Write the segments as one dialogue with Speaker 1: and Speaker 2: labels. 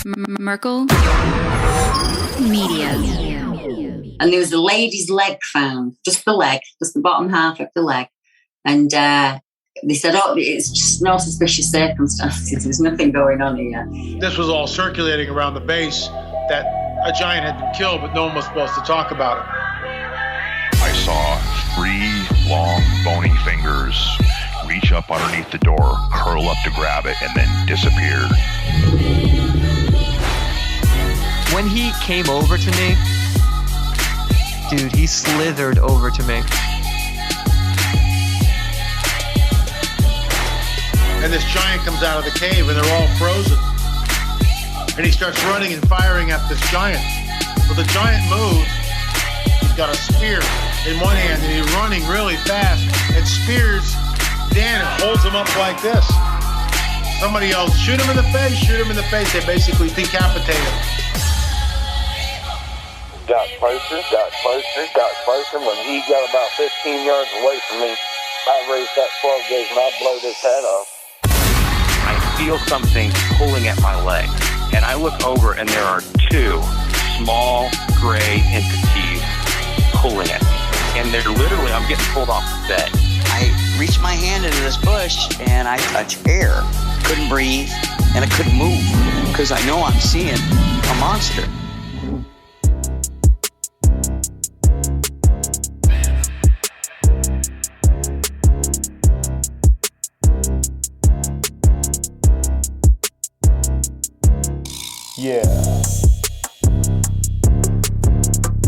Speaker 1: Merkel Media.
Speaker 2: And there was a lady's leg found, just the bottom half of the leg. And they said, it's just no suspicious circumstances. There's nothing going on here.
Speaker 3: This was all circulating around the base that a giant had been killed, but no one was supposed to talk about it.
Speaker 4: I saw 3 long, bony fingers reach up underneath the door, curl up to grab it, and then disappear.
Speaker 5: When he came over to me, dude, he slithered over to me.
Speaker 3: And this giant comes out of the cave and they're all frozen. And he starts running and firing at this giant. Well, the giant moves. He's got a spear in one hand and he's running really fast and spears Dan and holds him up like this. Somebody else, shoot him in the face, shoot him in the face. They basically decapitate him.
Speaker 6: Got closer. When he got about 15 yards away from me, I raised that 12 gauge and I blowed his head off.
Speaker 7: I feel something pulling at my leg, and I look over and there are 2 small gray entities pulling at me. And they're literally, I'm getting pulled off the bed.
Speaker 8: I reached my hand into this bush and I touched air. Couldn't breathe and I couldn't move because I know I'm seeing a monster.
Speaker 3: Yeah.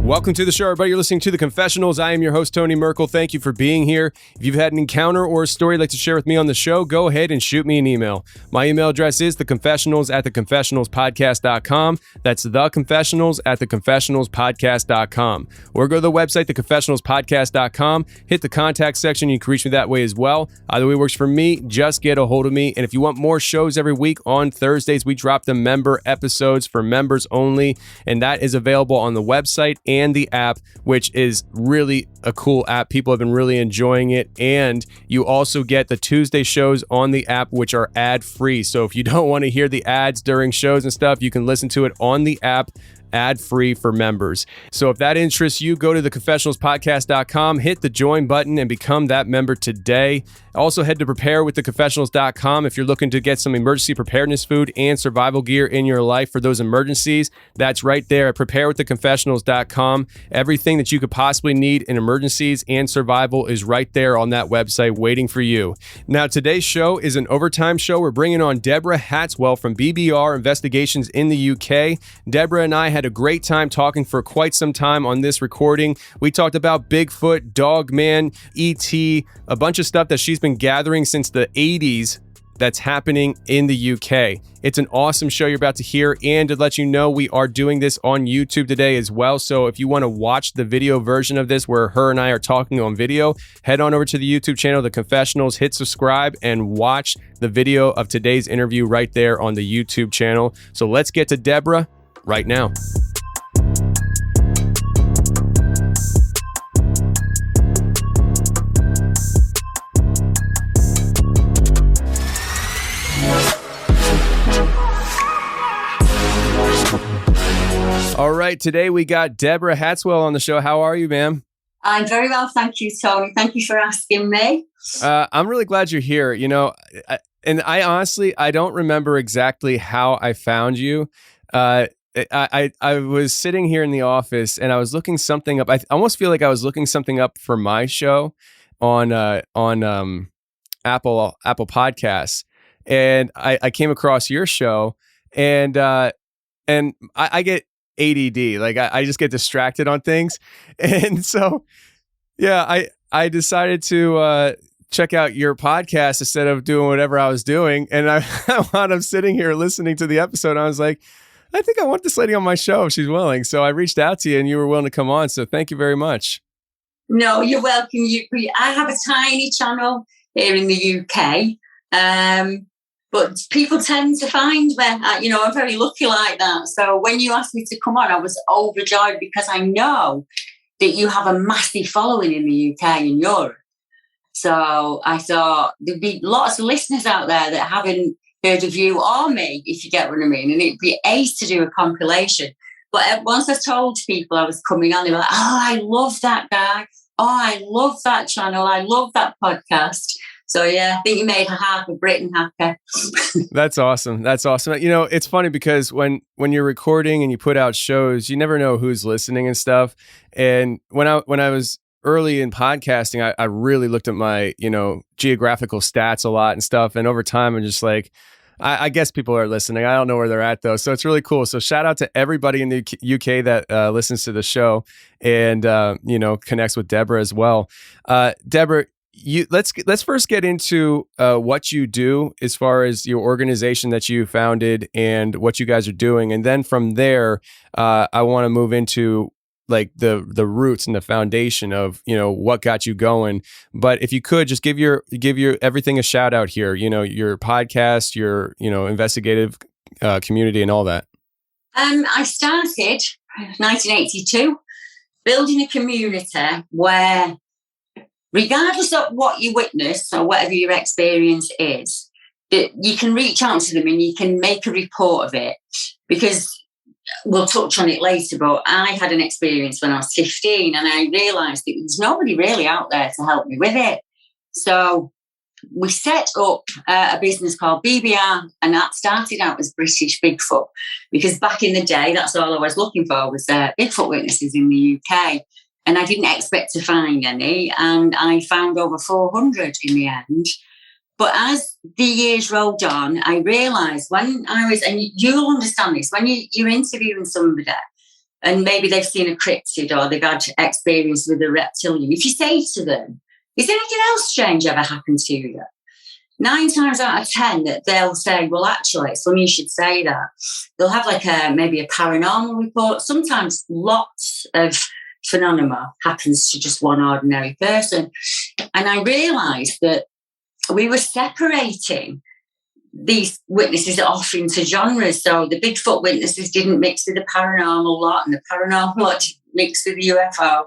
Speaker 9: Welcome to the show, everybody. You're listening to The Confessionals. I am your host, Tony Merkel. Thank you for being here. If you've had an encounter or a story you'd like to share with me on the show, go ahead and shoot me an email. My email address is theconfessionals@theconfessionalspodcast.com. That's theconfessionals@theconfessionalspodcast.com. Or go to the website, theconfessionalspodcast.com. Hit the contact section. You can reach me that way as well. Either way works for me. Just get a hold of me. And if you want more shows every week, on Thursdays, we drop the member episodes for members only. And that is available on the website and the app, which is really a cool app. People have been really enjoying it. And you also get the Tuesday shows on the app, which are ad-free. So if you don't want to hear the ads during shows and stuff, you can listen to it on the app, ad-free for members. So if that interests you, go to theconfessionalspodcast.com, hit the join button, and become that member today. Also head to preparewiththeconfessionals.com if you're looking to get some emergency preparedness food and survival gear in your life for those emergencies. That's right there at preparewiththeconfessionals.com. Everything that you could possibly need in emergencies and survival is right there on that website waiting for you. Now, today's show is an overtime show. We're bringing on Deborah Hatswell from BBR Investigations in the UK. Deborah and I had a great time talking for quite some time on this recording. We talked about Bigfoot, dogman, ET, a bunch of stuff that she's been gathering since the 80s that's happening in the UK. It's an awesome show you're about to hear, and to let you know, we are doing this on YouTube today as well. So if you want to watch the video version of this where her and I are talking on video, head on over to the YouTube channel, The Confessionals, hit subscribe, and watch the video of today's interview right there on the YouTube channel. So let's get to Deborah right now. All right, today we got Deborah Hatswell on the show. How are you, ma'am?
Speaker 2: I'm very well, thank you, Tony. Thank you for asking me.
Speaker 9: I'm really glad you're here. You know, I honestly, I don't remember exactly how I found you. I was sitting here in the office and I was looking something up. I almost feel like I was looking something up for my show on Apple Podcasts, and I came across your show, and I get ADD, like I just get distracted on things, and so yeah, I decided to check out your podcast instead of doing whatever I was doing, and I wound up sitting here listening to the episode. And I was like, I think I want this lady on my show if she's willing. So I reached out to you and you were willing to come on. So thank you very much.
Speaker 2: No, you're welcome. I have a tiny channel here in the UK, but people tend to find me. I'm very lucky like that. So when you asked me to come on, I was overjoyed because I know that you have a massive following in the UK and Europe. So I thought there'd be lots of listeners out there that haven't heard of you or me, if you get what I mean. And it'd be ace to do a compilation. But once I told people I was coming on, they were like, oh, I love that guy. Oh, I love that channel. I love that podcast. So, yeah, I think you made half of Britain happy.
Speaker 9: That's awesome. That's awesome. You know, it's funny because when you're recording and you put out shows, you never know who's listening and stuff. And when I was early in podcasting, I really looked at my, geographical stats a lot and stuff. And over time, I'm just like, I guess people are listening. I don't know where they're at though. So it's really cool. So shout out to everybody in the UK that listens to the show and, connects with Deborah as well. Deborah, let's first get into what you do as far as your organization that you founded and what you guys are doing. And then from there, I want to move into like the roots and the foundation of, what got you going. But if you could just give your everything a shout out here, your podcast, your, investigative community and all that.
Speaker 2: I started 1982 building a community where, regardless of what you witness or whatever your experience is, that you can reach out to them and you can make a report of it. Because we'll touch on it later, but I had an experience when I was 15 and I realised that there's nobody really out there to help me with it. So we set up a business called BBR, and that started out as British Bigfoot, because back in the day, that's all I was looking for was Bigfoot witnesses in the UK. And I didn't expect to find any, and I found over 400 in the end. But as the years rolled on, I realised when I was, and you'll understand this, when you're interviewing somebody and maybe they've seen a cryptid or they've had experience with a reptilian, if you say to them, is anything else strange ever happened to you? 9 times out of 10 that they'll say, well, actually, it's funny you should say that. They'll have like maybe a paranormal report. Sometimes lots of phenomena happens to just one ordinary person. And I realised that we were separating these witnesses off into genres. So the Bigfoot witnesses didn't mix with the paranormal lot, and the paranormal lot didn't mix with the UFO.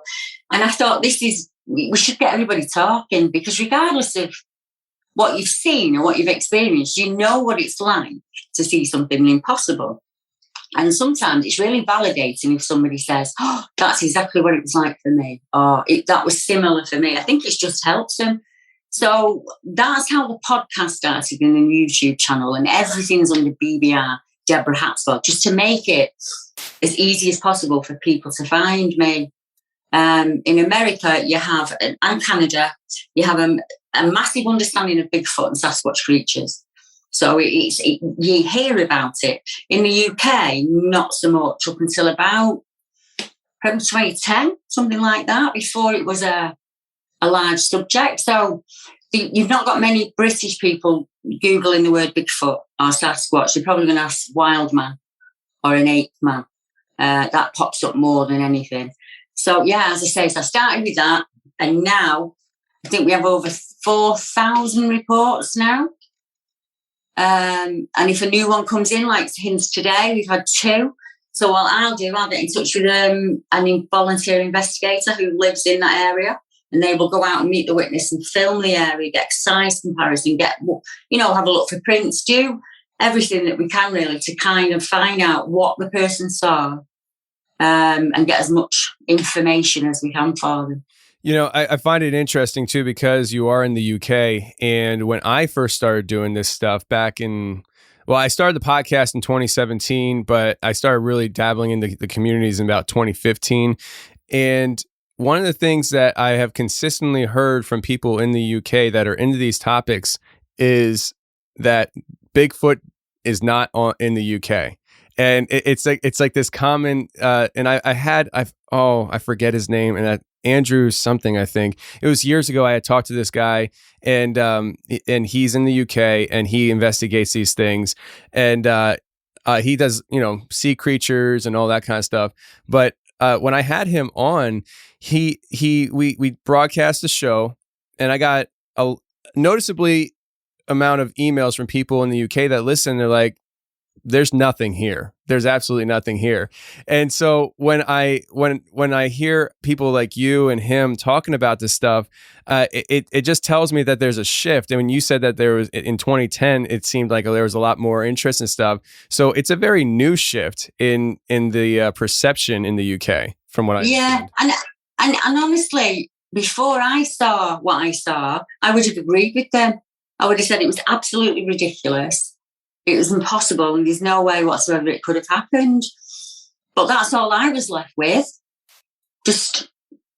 Speaker 2: And I thought we should get everybody talking, because regardless of what you've seen or what you've experienced, you know what it's like to see something impossible. And sometimes it's really validating if somebody says, oh, that's exactly what it was like for me, or that was similar for me. I think it just helps them. So that's how the podcast started, in the YouTube channel, and everything's under BBR, Deborah Hatswell, just to make it as easy as possible for people to find me. In America, and Canada, you have a massive understanding of Bigfoot and Sasquatch creatures. So you hear about it. In the UK, not so much, up until about probably 2010, something like that, before it was a large subject. So you've not got many British people Googling the word Bigfoot or Sasquatch. You're probably going to ask wild man or an ape man. That pops up more than anything. So, yeah, as I say, so I started with that. And now I think we have over 4,000 reports now. And if a new one comes in, like hints today, we've had 2. So what I'll get in touch with an volunteer investigator who lives in that area. And they will go out and meet the witness and film the area, get size comparison, have a look for prints, do everything that we can really to kind of find out what the person saw, and get as much information as we can for them.
Speaker 9: I find it interesting too, because you are in the UK. And when I first started doing this stuff I started the podcast in 2017, but I started really dabbling in the communities in about 2015. And one of the things that I have consistently heard from people in the UK that are into these topics is that Bigfoot is not in the UK. And it's like this common, and I forget his name, and Andrew something, I think. It was years ago. I had talked to this guy, and he's in the UK, and he investigates these things, and he does sea creatures and all that kind of stuff. But when I had him on, we broadcast the show, and I got a noticeably amount of emails from people in the UK that listen. They're like, there's nothing here. There's absolutely nothing here. And so when I hear people like you and him talking about this stuff, it just tells me that there's a shift. And when you said that there was in 2010, it seemed like there was a lot more interest and stuff. So it's a very new shift in the perception in the UK, from what I understand.
Speaker 2: And honestly, before I saw what I saw, I would have agreed with them. I would have said it was absolutely ridiculous. It was impossible, and there's no way whatsoever it could have happened. But that's all I was left with. Just,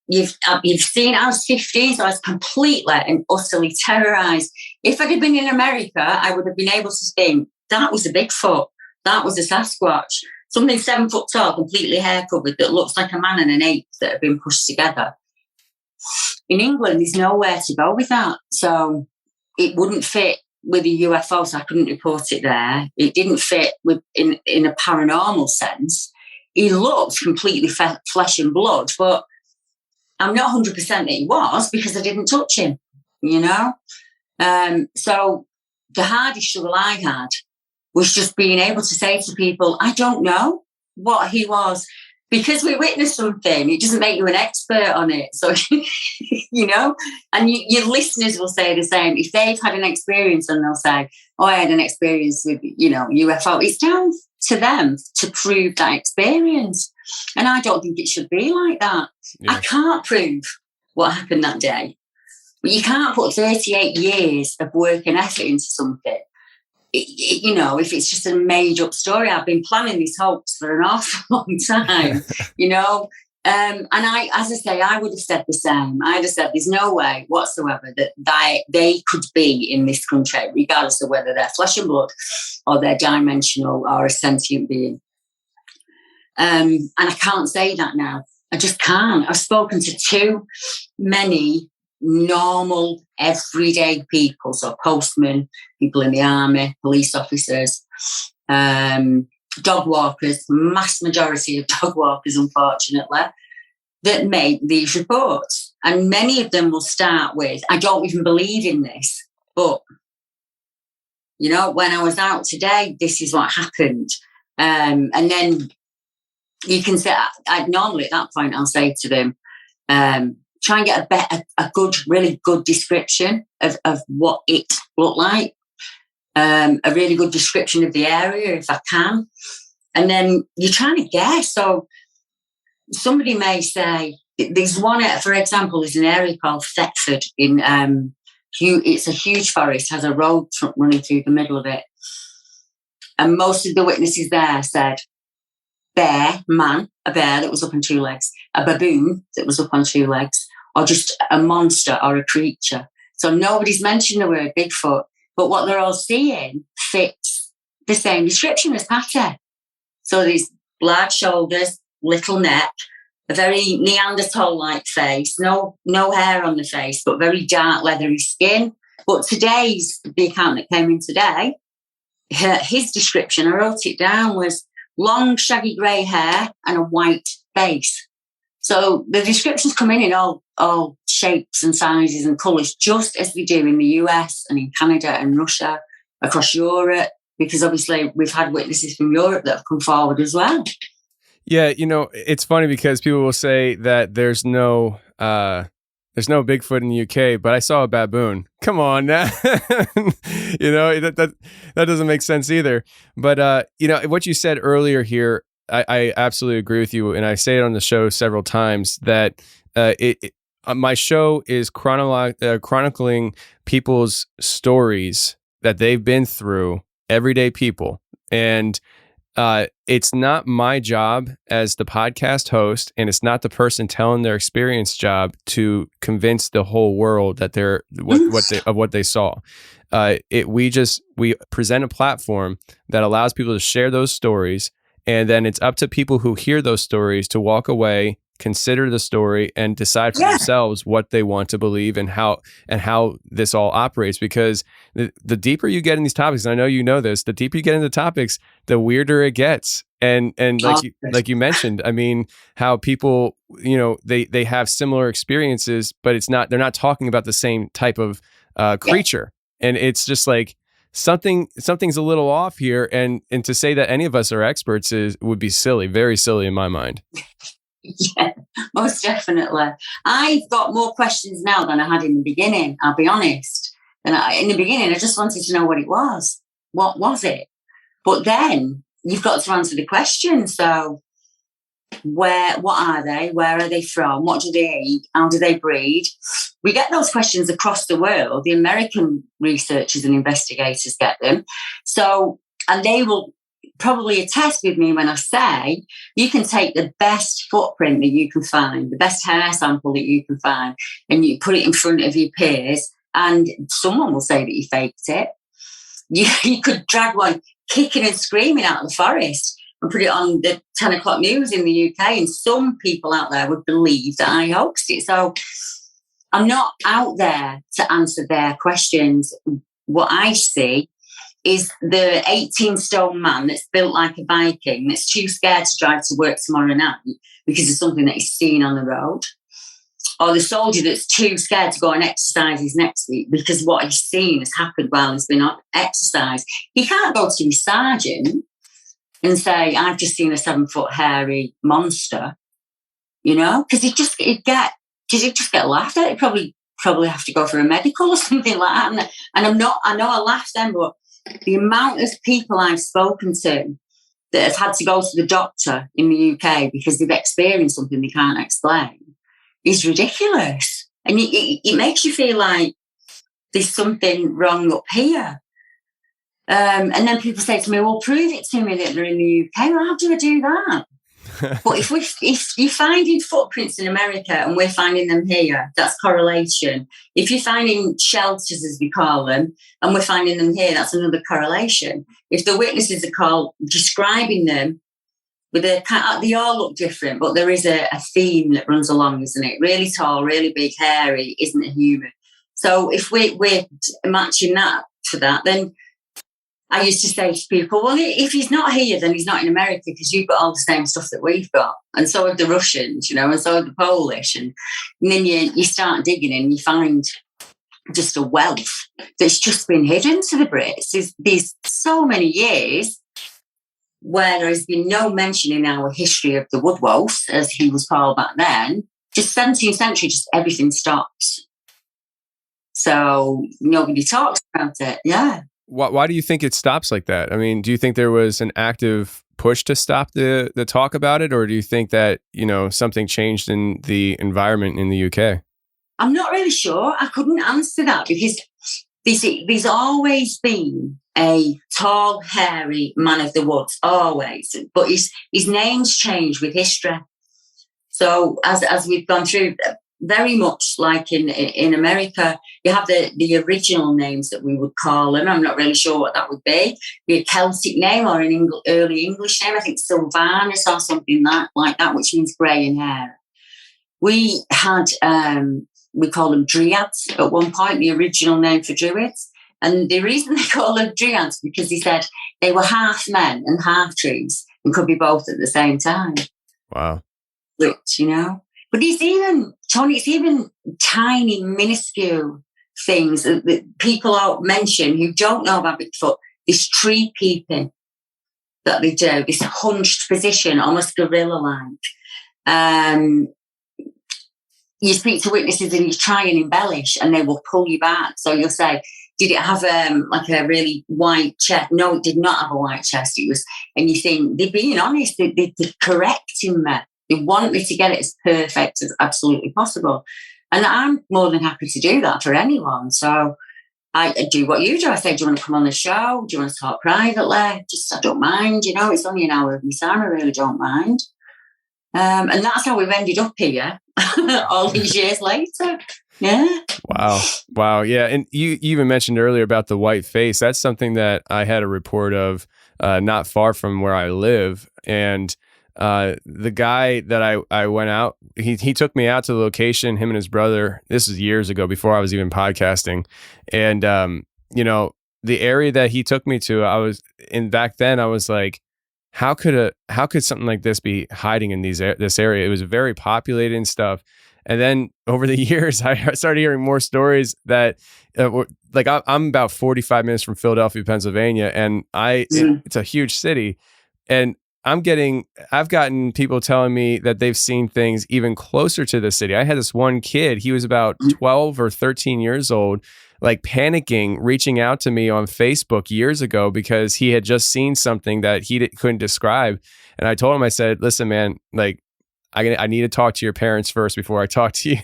Speaker 2: you've seen, I was 15, so I was completely and utterly terrorised. If I'd have been in America, I would have been able to think, that was a Bigfoot, that was a Sasquatch, something 7 foot tall, completely hair covered, that looks like a man and an ape that have been pushed together. In England, there's nowhere to go with that. So it wouldn't fit with a UFO, so I couldn't report it there. It didn't fit in a paranormal sense. He looked completely flesh and blood, but I'm not 100% that he was, because I didn't touch him, you know? So the hardest struggle I had was just being able to say to people, I don't know what he was. Because we witnessed something, it doesn't make you an expert on it. So, you know, and your listeners will say the same. If they've had an experience and they'll say, oh, I had an experience with, you know, UFO, it's down to them to prove that experience. And I don't think it should be like that. Yeah. I can't prove what happened that day. But you can't put 38 years of work and effort into something. You know, if it's just a made-up story. I've been planning this hoax for an awful long time, you know. And I, as I say, I would have said the same. I'd have said there's no way whatsoever that they could be in this country, regardless of whether they're flesh and blood or they're dimensional or a sentient being. And I can't say that now. I just can't. I've spoken to too many normal, everyday people, so postmen, people in the army, police officers, dog walkers, mass majority of dog walkers, unfortunately, that make these reports. And many of them will start with, I don't even believe in this, but, you know, when I was out today, this is what happened. And then you can say, normally at that point, I'll say to them, try and get a good, really good description of what it looked like, a really good description of the area, if I can. And then you're trying to guess. So somebody may say, there's one, for example, there's an area called Thetford in, it's a huge forest, has a road running through the middle of it. And most of the witnesses there said, a bear that was up on 2 legs, a baboon that was up on 2 legs, or just a monster or a creature. So nobody's mentioned the word Bigfoot, but what they're all seeing fits the same description as Patty. So these large shoulders, little neck, a very Neanderthal-like face, no hair on the face, but very dark leathery skin. But today's, the account that came in today, his description, I wrote it down, was long, shaggy grey hair and a white face. So the descriptions come in all shapes and sizes and colours, just as they do in the US and in Canada and Russia, across Europe, because obviously we've had witnesses from Europe that have come forward as well.
Speaker 9: Yeah, you know, it's funny because people will say that there's no Bigfoot in the UK, but I saw a baboon. Come on now. You know, that doesn't make sense either. But, you know, what you said earlier here, I absolutely agree with you. And I say it on the show several times that my show is chronicling people's stories that they've been through, everyday people. And it's not my job as the podcast host, and it's not the person telling their experience job to convince the whole world that they're what they saw. We present a platform that allows people to share those stories, and then it's up to people who hear those stories to walk away, consider the story, and decide for themselves what they want to believe and how this all operates. Because the deeper you get in these topics, and I know you know this, the deeper you get into topics, the weirder it gets. And like you mentioned, I mean, how people, you know, they have similar experiences, but they're not talking about the same type of creature. And it's just like, something's a little off here, and to say that any of us are experts would be silly, very silly in my mind.
Speaker 2: Yeah, most definitely. I've got more questions now than I had in the beginning, I'll be honest. And in the beginning, I just wanted to know what it was. What was it? But then you've got to answer the question. So what are they? Where are they from? What do they eat? How do they breed? We get those questions across the world. The American researchers and investigators get them. So, and they will probably attest with me when I say you can take the best footprint that you can find, the best hair sample that you can find, and you put it in front of your peers, and someone will say that you faked it. You could drag one kicking and screaming out of the forest and put it on the 10 o'clock news in the UK, and some people out there would believe that I hoaxed it. So I'm not out there to answer their questions. What I see is the 18-stone man that's built like a Viking, that's too scared to drive to work tomorrow night because of something that he's seen on the road. Or the soldier that's too scared to go and exercise his next week because what he's seen has happened while he's been on exercise. He can't go to his sergeant and say, I've just seen a 7-foot hairy monster, because he'd just get laughed at. He'd probably have to go for a medical or something like that. And I know I laughed then, but the amount of people I've spoken to that have had to go to the doctor in the UK because they've experienced something they can't explain is ridiculous. And it makes you feel like there's something wrong up here. And then people say to me, well, prove it to me that they're in the UK. Well, how do I do that? But if you're finding footprints in America and we're finding them here, that's correlation. If you're finding shelters, as we call them, and we're finding them here, that's another correlation. If the witnesses are describing them, they all look different, but there is a theme that runs along, isn't it? Really tall, really big, hairy, isn't a human. So if we're matching that to that, then I used to say to people, well, if he's not here, then he's not in America because you've got all the same stuff that we've got. And so have the Russians, and so have the Polish. And then you start digging and you find just a wealth that's just been hidden to the Brits. There's so many years where there has been no mention in our history of the woodwolf, as he was called back then. Just 17th century, just everything stops. So nobody talks about it, yeah.
Speaker 9: Why do you think it stops like that? I mean, do you think there was an active push to stop the talk about it, or do you think that, something changed in the environment in the UK?
Speaker 2: I'm not really sure. I couldn't answer that because there's always been a tall, hairy man of the woods, always. But his name's changed with history. So as we've gone through, very much like in America, you have the original names that we would call them. I'm not really sure what that would be. A Celtic name or an early English name. I think Sylvanus or something like that, which means grey in hair. We had, we call them Dryads at one point, the original name for Druids. And the reason they call them Dryads because he said they were half men and half trees and could be both at the same time.
Speaker 9: Wow.
Speaker 2: Which, But it's even, Tony, it's even tiny, minuscule things that people out mention who don't know about Bigfoot. This tree peeping that they do, this hunched position, almost gorilla-like. You speak to witnesses and you try and embellish and they will pull you back. So you'll say, did it have like a really white chest? No, it did not have a white chest. It was, and you think, they're being honest, they're correcting me. They want me to get it as perfect as absolutely possible. And I'm more than happy to do that for anyone. So I do what you do. I say, do you want to come on the show? Do you want to talk privately? I don't mind. It's only an hour of my time. I really don't mind. And that's how we've ended up here all these years later. Yeah.
Speaker 9: Wow. Yeah. And you even mentioned earlier about the white face. That's something that I had a report of not far from where I live. And the guy that I went out, he took me out to the location, him and his brother. This is years ago before I was even podcasting. And, the area that he took me to, back then I was like, how could something like this be hiding in this area? It was very populated and stuff. And then over the years, I started hearing more stories that like I'm about 45 minutes from Philadelphia, Pennsylvania, and it's a huge city, and I've gotten people telling me that they've seen things even closer to the city. I had this one kid, he was about 12 or 13 years old, like panicking, reaching out to me on Facebook years ago because he had just seen something that he couldn't describe. And I told him, I said, listen, man, like, I need to talk to your parents first before I talk to you,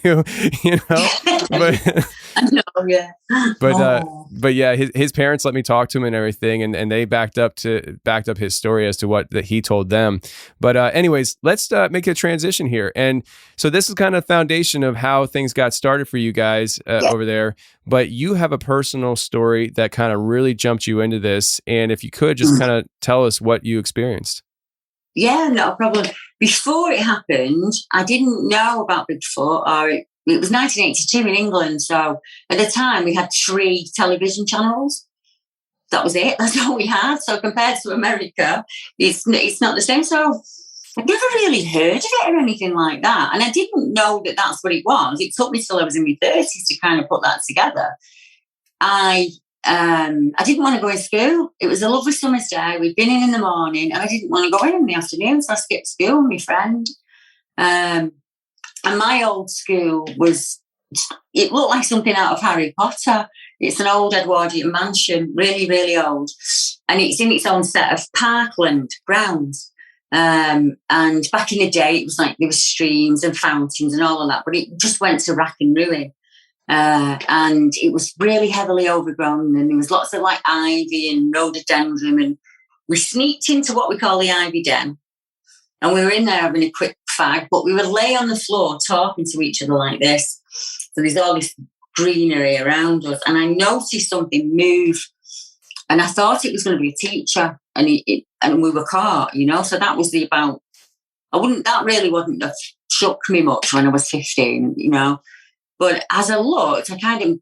Speaker 9: you know. But
Speaker 2: I know, yeah.
Speaker 9: But yeah, his parents let me talk to him and everything, and they backed up his story as to what that he told them. But anyways, let's make a transition here. And so this is kind of the foundation of how things got started for you guys over there. But you have a personal story that kind of really jumped you into this. And if you could just kind of tell us what you experienced.
Speaker 2: Yeah, no problem. Before it happened, I didn't know about Bigfoot, or it was 1982 in England. So at the time, we had 3 television channels. That was it. That's all we had. So compared to America, it's not the same. So I never really heard of it or anything like that. And I didn't know that that's what it was. It took me till I was in my 30s to kind of put that together. I didn't want to go in school. It was a lovely summer's day. We'd been in the morning, and I didn't want to go in the afternoon, so I skipped school with my friend. And my old school it looked like something out of Harry Potter. It's an old Edwardian mansion, really, really old. And it's in its own set of parkland grounds. And back in the day, it was like there were streams and fountains and all of that, but it just went to rack and ruin. And it was really heavily overgrown, and there was lots of like ivy and rhododendron, and we sneaked into what we call the ivy den, and we were in there having a quick fag, but we would lay on the floor talking to each other like this. So there's all this greenery around us, and I noticed something move, and I thought it was going to be a teacher, and we were caught, you know. So that was that really wouldn't have shook me much when I was 15, you know. But as I looked, I kind of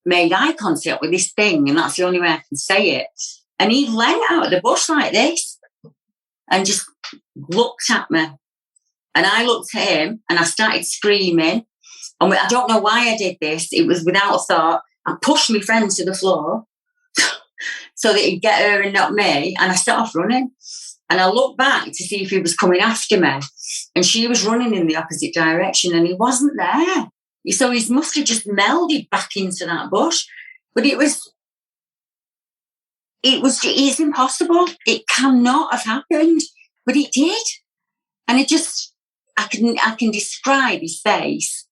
Speaker 2: made eye contact with this thing, and that's the only way I can say it. And he leant out of the bush like this and just looked at me. And I looked at him, and I started screaming. And I don't know why I did this. It was without a thought. I pushed my friend to the floor so that he'd get her and not me. And I set off running. And I looked back to see if he was coming after me. And she was running in the opposite direction, and he wasn't there. So he must have just melded back into that bush. But it's impossible. It cannot have happened. But it did. And I can describe his face.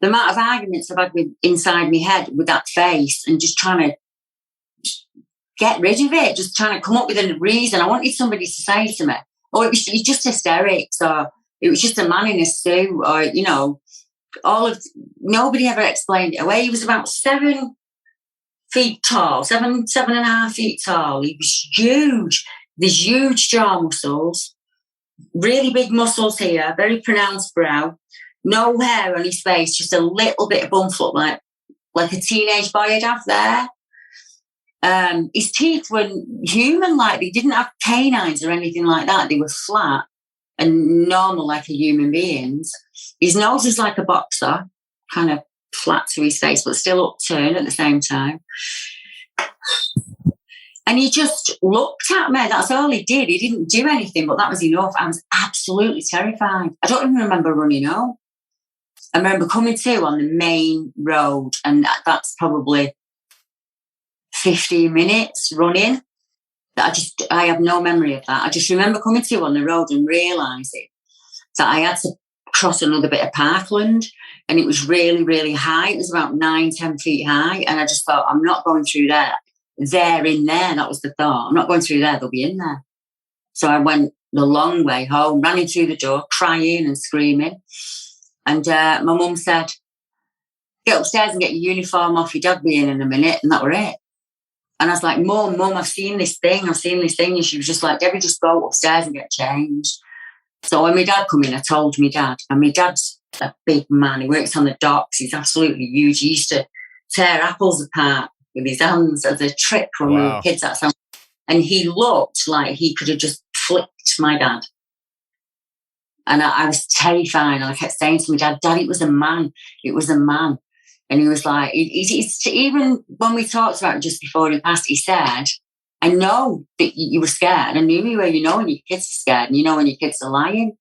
Speaker 2: The amount of arguments I've had inside my head with that face, and just trying to get rid of it, just trying to come up with a reason. I wanted somebody to say to me, oh, it was just hysterics, or it was just a man in a suit, or, you know, nobody ever explained it away. He was about 7 feet tall, 7.5 feet tall. He was huge. These huge jaw muscles, really big muscles here, very pronounced brow, no hair on his face, just a little bit of bump look like a teenage boy would have there. His teeth were human-like. They didn't have canines or anything like that. They were flat and normal like a human being's. His nose was like a boxer, kind of flat to his face, but still upturned at the same time. And he just looked at me. That's all he did. He didn't do anything, but that was enough. I was absolutely terrified. I don't even remember running home. I remember coming to on the main road, and that's probably 15 minutes running. I have no memory of that. I just remember coming to on the road and realising that I had to cross another bit of parkland, and it was really, really high. It was about 9-10 feet high, and I just thought, I'm not going through there. They're in there. That was the thought. I'm not going through there. They'll be in there. So I went the long way home, ran in through the door, crying and screaming. And my mum said, get upstairs and get your uniform off. Your dad will be in a minute. And that were it. And I was like, Mum, I've seen this thing. And she was just like, Debbie, just go upstairs and get changed. So when my dad come in, I told my dad. And my dad's a big man. He works on the docks. He's absolutely huge. He used to tear apples apart with his hands as a trick when we were kids. And he looked like he could have just flicked my dad. And I was terrified. And I kept saying to my dad, Dad, it was a man. It was a man. And he was like, even when we talked about it just before he passed, he said, I know that you were scared. I knew you were, when your kids are scared and when your kids are lying.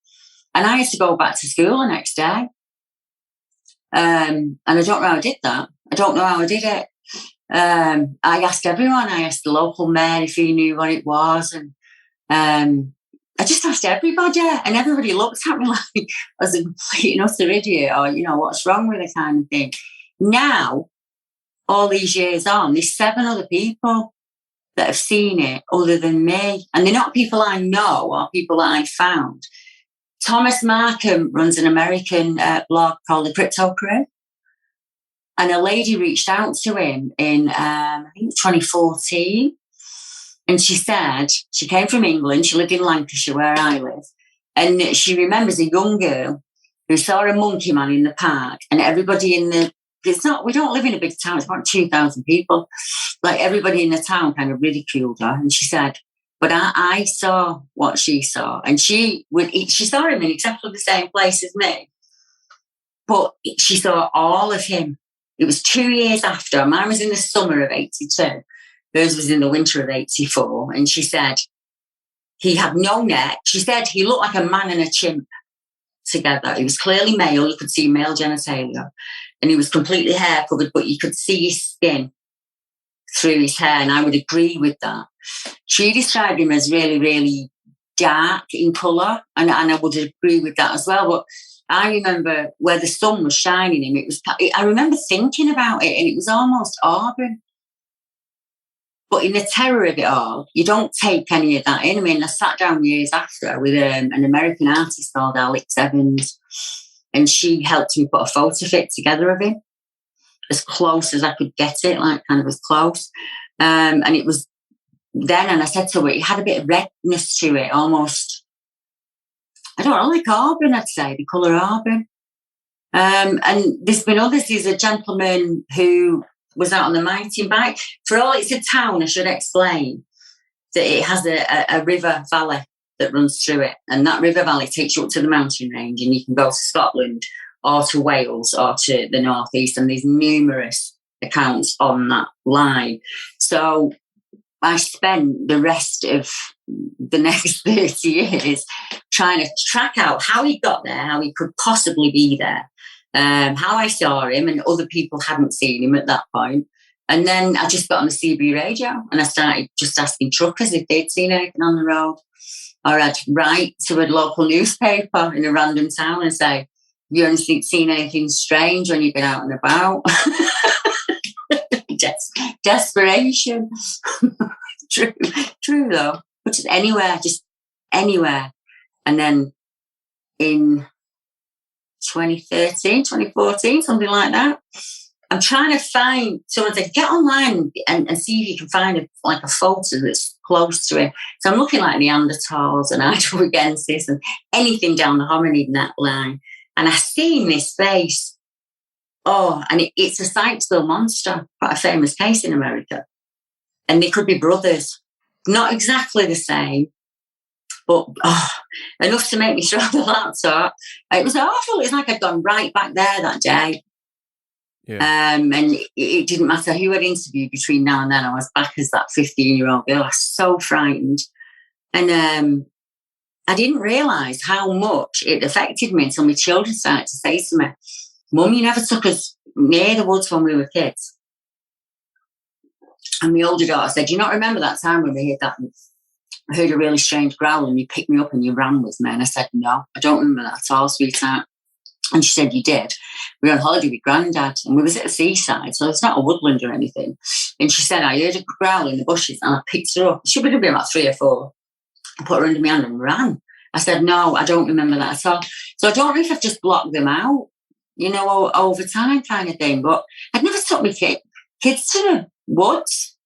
Speaker 2: And I had to go back to school the next day. And I don't know how I did that. I don't know how I did it. I asked everyone. I asked the local mayor if he knew what it was. And I just asked everybody. And everybody looked at me like I was a complete and utter idiot or, what's wrong with it kind of thing. Now, all these years on, there's 7 other people that have seen it other than me. And they're not people I know or people that I found. Thomas Markham runs an American blog called The Crypto Crew. And a lady reached out to him in, I think, 2014. And she said, she came from England. She lived in Lancashire, where I live. And she remembers a young girl who saw a monkey man in the park. And everybody we don't live in a big town. It's about 2,000 people. Like, everybody in the town kind of ridiculed her. And she said, but I saw what she saw. And she saw him in exactly the same place as me. But she saw all of him. It was 2 years after. Mine was in the summer of 82. Hers was in the winter of 84. And she said, he had no neck. She said he looked like a man and a chimp together. He was clearly male. You could see male genitalia. And he was completely hair covered, but you could see his skin through his hair. And I would agree with that. She described him as really, really dark in colour. And I would agree with that as well. But I remember where the sun was shining him. I remember thinking about it, and it was almost auburn. But in the terror of it all, you don't take any of that in. I mean, I sat down years after with an American artist called Alex Evans, and she helped me put a photo fit together of him as close as I could get it, like kind of as close. And it was then, and I said to her, it had a bit of redness to it, almost, I don't know, like auburn, I'd say, the colour auburn. And there's been others. There's a gentleman who was out on the mountain bike. For all it's a town, I should explain that it has a river valley that runs through it. And that river valley takes you up to the mountain range, and you can go to Scotland or to Wales or to the northeast. And there's numerous accounts on that line. So I spent the rest of the next 30 years trying to track out how he got there, how he could possibly be there, how I saw him, and other people hadn't seen him at that point. And then I just got on the CB radio and I started just asking truckers if they'd seen anything on the road. Or I'd write to a local newspaper in a random town and say, have you ever seen anything strange when you've been out and about? Desperation. True though. But just anywhere. And then in 2013, 2014, something like that, I'm trying to find someone to get online and see if you can find a photo that's close to it. So I'm looking like Neanderthals and Heidelbergensis and anything down the hominid net line. And I've seen this face. Oh, and it's a Sykesville monster, quite a famous case in America. And they could be brothers. Not exactly the same, but enough to make me throw the laptop. It was awful. It's like I'd gone right back there that day. Yeah. And it didn't matter who I'd interviewed between now and then. I was back as that 15-year-old girl. I was so frightened. And I didn't realise how much it affected me until my children started to say to me, Mum, you never took us near the woods when we were kids. And my older daughter said, do you not remember that time when we heard that? I heard a really strange growl and you picked me up and you ran with me. And I said, no, I don't remember that at all, sweetheart. And she said, you did. We were on holiday with Grandad and we was at the seaside, so it's not a woodland or anything. And she said, I heard a growl in the bushes and I picked her up. She would have been about 3 or 4. I put her under my hand and ran. I said, no, I don't remember that at all. So I don't know if I've just blocked them out, over time kind of thing. But I'd never took my kids to the woods.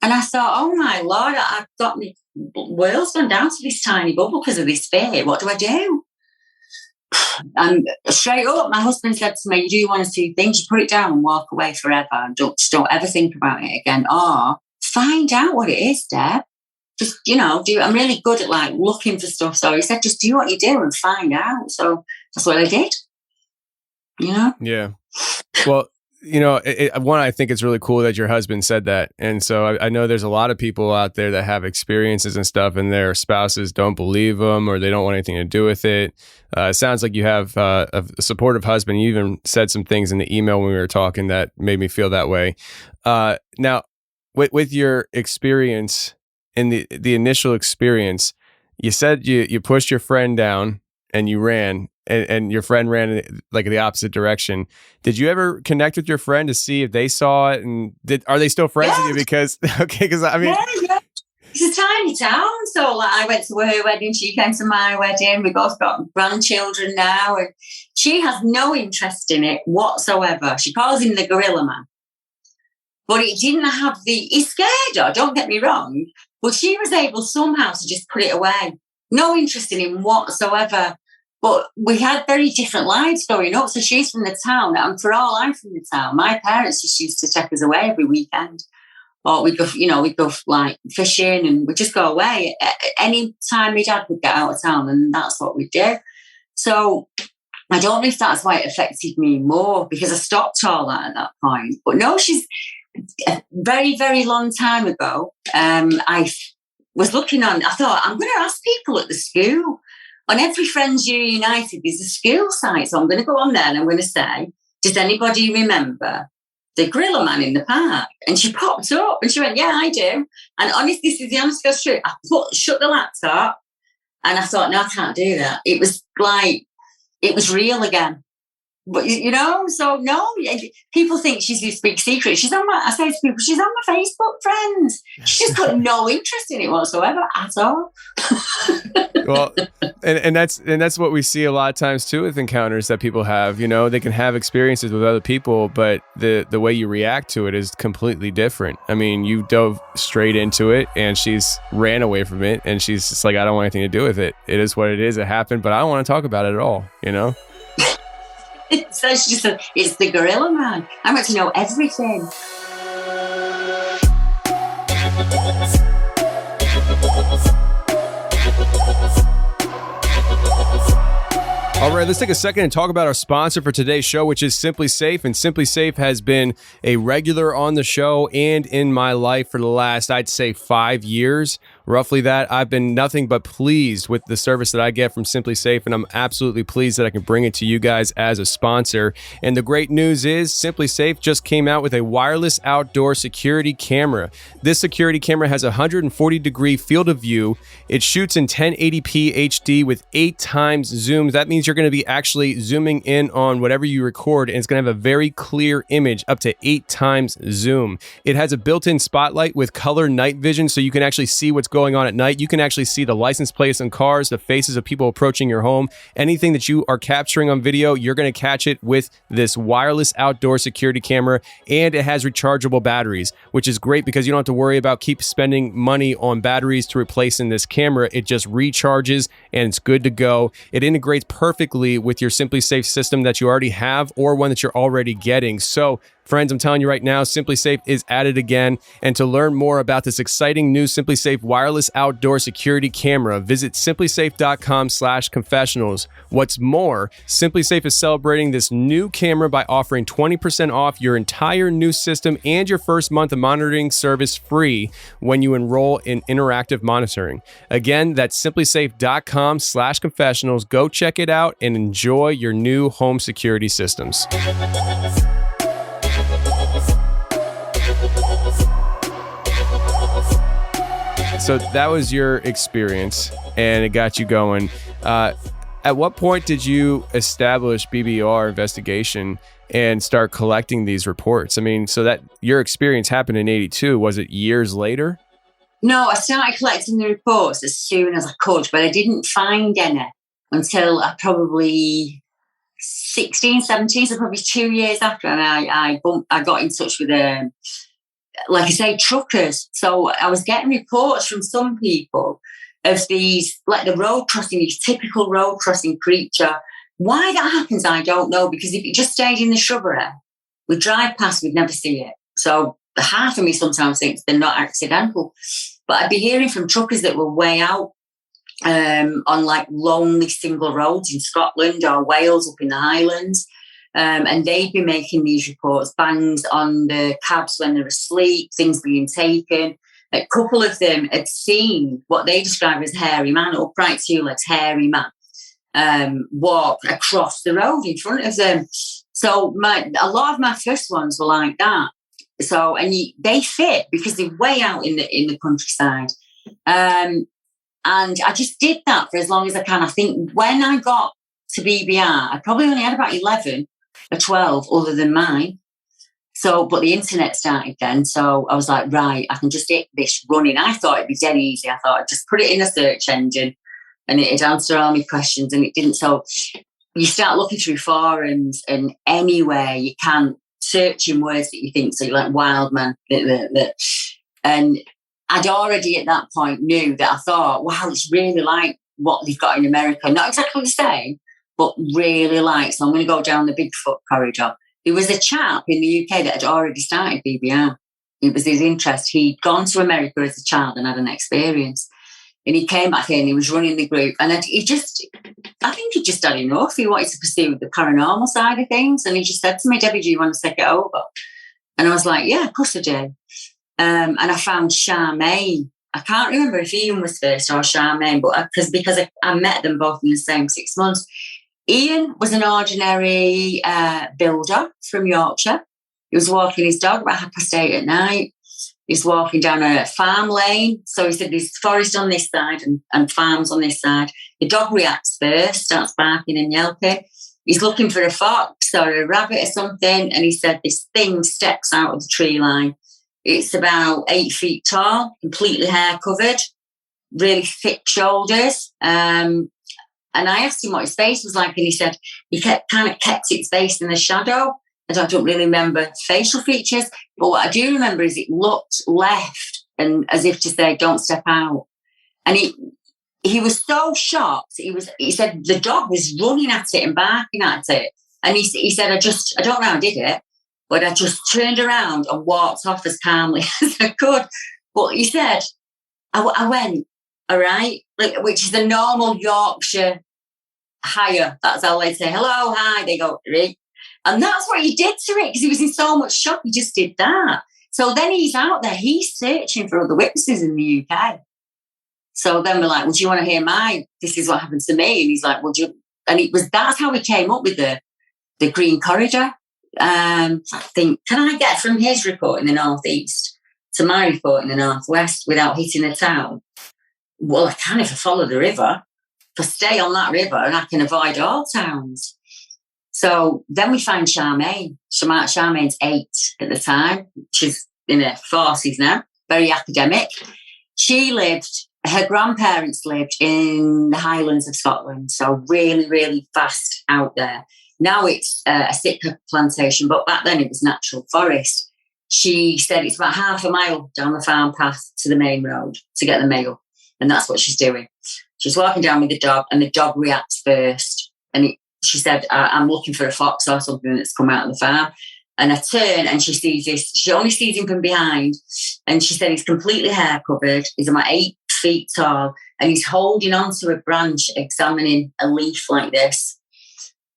Speaker 2: And I thought, oh my Lord, I've got my world's gone down to this tiny bubble because of this fear. What do I do? And straight up, my husband said to me, you do one of two things. You put it down and walk away forever and don't ever think about it again. Or find out what it is, Deb. Just, I'm really good at looking for stuff. So he said, just do what you do and find out. So that's what I did,
Speaker 9: Yeah. Well, one, I think it's really cool that your husband said that. And so I know there's a lot of people out there that have experiences and stuff, and their spouses don't believe them or they don't want anything to do with it. It sounds like you have a supportive husband. You even said some things in the email when we were talking that made me feel that way. Now, with your experience, in the initial experience, you said you pushed your friend down and you ran. And your friend ran like the opposite direction. Did you ever connect with your friend to see if they saw it? And are they still friends with you? Because I mean,
Speaker 2: yeah. It's a tiny town, so like I went to her wedding, she came to my wedding. We both got grandchildren now, and she has no interest in it whatsoever. She calls him the gorilla man, but it didn't have he scared her. Don't get me wrong, but she was able somehow to just put it away. No interest in him whatsoever. But we had very different lives growing up. So she's from the town, and for all, I'm from the town. My parents just used to take us away every weekend. Or we'd go like fishing, and we'd just go away. Any time my dad would get out of town, and that's what we'd do. So I don't know if that's why it affected me more, because I stopped all that at that point. But no, she's a very, very long time ago. I was looking on, I thought, I'm going to ask people at the school. On every Friends United, there's a school site. So I'm going to go on there and I'm going to say, does anybody remember the gorilla man in the park? And she popped up and she went, yeah, I do. And honestly, this is the honest God's truth. I shut the laptop and I thought, no, I can't do that. It was like, it was real again. But, so no, people think she's this big secret. I say to people, she's on my Facebook friends. She's got no interest in it whatsoever at all.
Speaker 9: Well, and that's what we see a lot of times too with encounters that people have. They can have experiences with other people, but the way you react to it is completely different. I mean, you dove straight into it, and she's ran away from it, and she's just like, I don't want anything to do with it. It is what it is. It happened, but I don't want to talk about it at all.
Speaker 2: So she just said, it's the gorilla man. I want to know everything.
Speaker 9: All right, let's take a second and talk about our sponsor for today's show, which is SimpliSafe. And SimpliSafe has been a regular on the show and in my life for the last, I'd say, 5 years. Roughly that. I've been nothing but pleased with the service that I get from SimpliSafe, and I'm absolutely pleased that I can bring it to you guys as a sponsor. And the great news is SimpliSafe just came out with a wireless outdoor security camera. This security camera has a 140-degree field of view. It shoots in 1080p HD with 8 times zoom. That means you're going to be actually zooming in on whatever you record, and it's going to have a very clear image, up to 8 times zoom. It has a built-in spotlight with color night vision, so you can actually see what's going on at night. You can actually see the license plates on cars, the faces of people approaching your home. Anything that you are capturing on video, you're going to catch it with this wireless outdoor security camera, and it has rechargeable batteries, which is great because you don't have to worry about keep spending money on batteries to replace in this camera. It just recharges and it's good to go. It integrates perfectly with your SimpliSafe system that you already have or one that you're already getting. So friends, I'm telling you right now, SimpliSafe is at it again. And to learn more about this exciting new SimpliSafe wireless outdoor security camera, visit simplisafe.com/confessionals. What's more, SimpliSafe is celebrating this new camera by offering 20% off your entire new system and your first month of monitoring service free when you enroll in interactive monitoring. Again, that's simplisafe.com/confessionals. Go check it out and enjoy your new home security systems. So that was your experience, and it got you going. At what point did you establish BBR Investigation and start collecting these reports? I mean, so that your experience happened in 82. Was it years later?
Speaker 2: No, I started collecting the reports as soon as I could, but I didn't find any until probably 16, 17, so probably 2 years after. And I got in touch with like I say, truckers. So I was getting reports from some people of these, like the road crossing, these typical road crossing creature. Why that happens, I don't know, because if it just stayed in the shrubbery, we'd drive past, we'd never see it. So half of me sometimes thinks they're not accidental. But I'd be hearing from truckers that were way out on like lonely single roads in Scotland or Wales up in the Highlands. And they'd been making these reports, bangs on the cabs when they're asleep, things being taken. A couple of them had seen what they describe as hairy man, upright two legs, hairy man, walk across the road in front of them. So a lot of my first ones were like that. So, and they fit because they're way out in the countryside. And I just did that for as long as I can. I think when I got to BBR, I probably only had about 11 or 12 other than mine. So, but the internet started then. So I was like, right, I can just hit this running. I thought it'd be dead easy. I thought I'd just put it in a search engine and it'd answer all my questions, and it didn't. So you start looking through forums and anywhere you can, searching words that you think, so you're like wild man. And I'd already at that point knew that I thought, wow, it's really like what they've got in America. Not exactly the same, but really like. So I'm going to go down the Bigfoot corridor. There was a chap in the UK that had already started BBR. It was his interest. He'd gone to America as a child and had an experience. And he came back here and he was running the group. And I think he just had enough. He wanted to pursue the paranormal side of things. And he just said to me, Debbie, do you want to take it over? And I was like, yeah, of course I do. And I found Charmaine. I can't remember if Ian was first or Charmaine, but because I met them both in the same 6 months. Ian was an ordinary builder from Yorkshire. He was walking his dog about 8:30 at night. He's walking down a farm lane. So he said there's forest on this side and farms on this side. The dog reacts first, starts barking and yelping. He's looking for a fox or a rabbit or something. And he said this thing steps out of the tree line. It's about 8 feet tall, completely hair covered, really thick shoulders. And I asked him what his face was like, and he said he kept its face in the shadow. I don't really remember facial features, but what I do remember is it looked left and as if to say, don't step out. And he was so shocked. He said the dog was running at it and barking at it. And he said, I don't know how I did it, but I just turned around and walked off as calmly as I could. But he said, I went, all right, which is a normal Yorkshire higher. That's how they say, hello, hi. They go, right. And that's what he did to it because he was in so much shock. He just did that. So then he's out there. He's searching for other witnesses in the UK. So then we're like, well, do you want to hear mine? This is what happened to me. And he's like, well, that's how we came up with the green corridor. I think, can I get from his report in the northeast to my report in the northwest without hitting the town? Well, I can if I follow the river. If I stay on that river and I can avoid all towns. So then we find Charmaine. Charmaine's 8 at the time. She's in her 40s now, very academic. Her grandparents lived in the Highlands of Scotland, so really, really vast out there. Now it's a Sitka plantation, but back then it was natural forest. She said it's about half a mile down the farm path to the main road to get the mail. And that's what she's doing. She's walking down with the dog and the dog reacts first. And she said, I'm looking for a fox or something that's come out of the farm. And I turn and she sees this. She only sees him from behind. And she said he's completely hair covered. He's about 8 feet tall. And he's holding onto a branch, examining a leaf like this.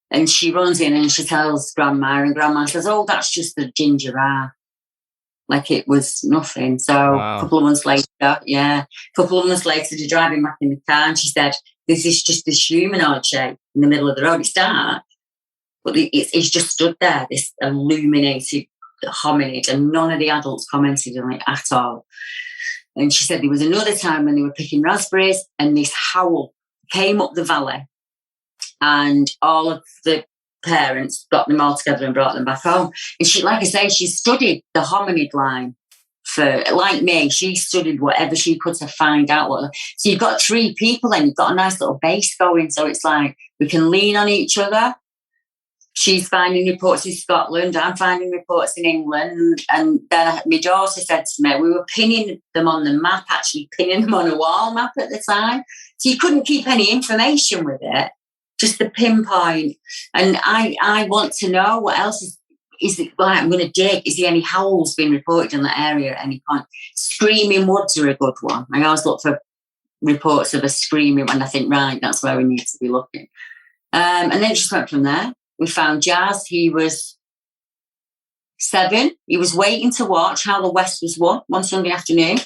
Speaker 2: And she runs in and she tells Grandma. And Grandma says, oh, that's just the ginger giraffe. Like it was nothing. So wow. A couple of months later, they're driving back in the car and she said, this is just this humanoid shape in the middle of the road. It's dark, but it's just stood there, this illuminated hominid, and none of the adults commented on it at all. And she said there was another time when they were picking raspberries and this howl came up the valley and all of the parents got them all together and brought them back home. And she, like I say, she studied the hominid line for, like me, she studied whatever she could to find out what. So you've got 3 people and you've got a nice little base going. So it's like we can lean on each other. She's finding reports in Scotland, I'm finding reports in England. And then my daughter said to me, we were pinning them on the map, actually pinning them on a wall map at the time. So you couldn't keep any information with it. Just the pinpoint. And I want to know what else is it like. I'm going to dig. Is there any howls being reported in that area at any point? Screaming woods are a good one. I always look for reports of a screaming and I think, right, that's where we need to be looking. And then it just went from there. we found Jazz. He was 7. He was waiting to watch how the West was won one Sunday afternoon.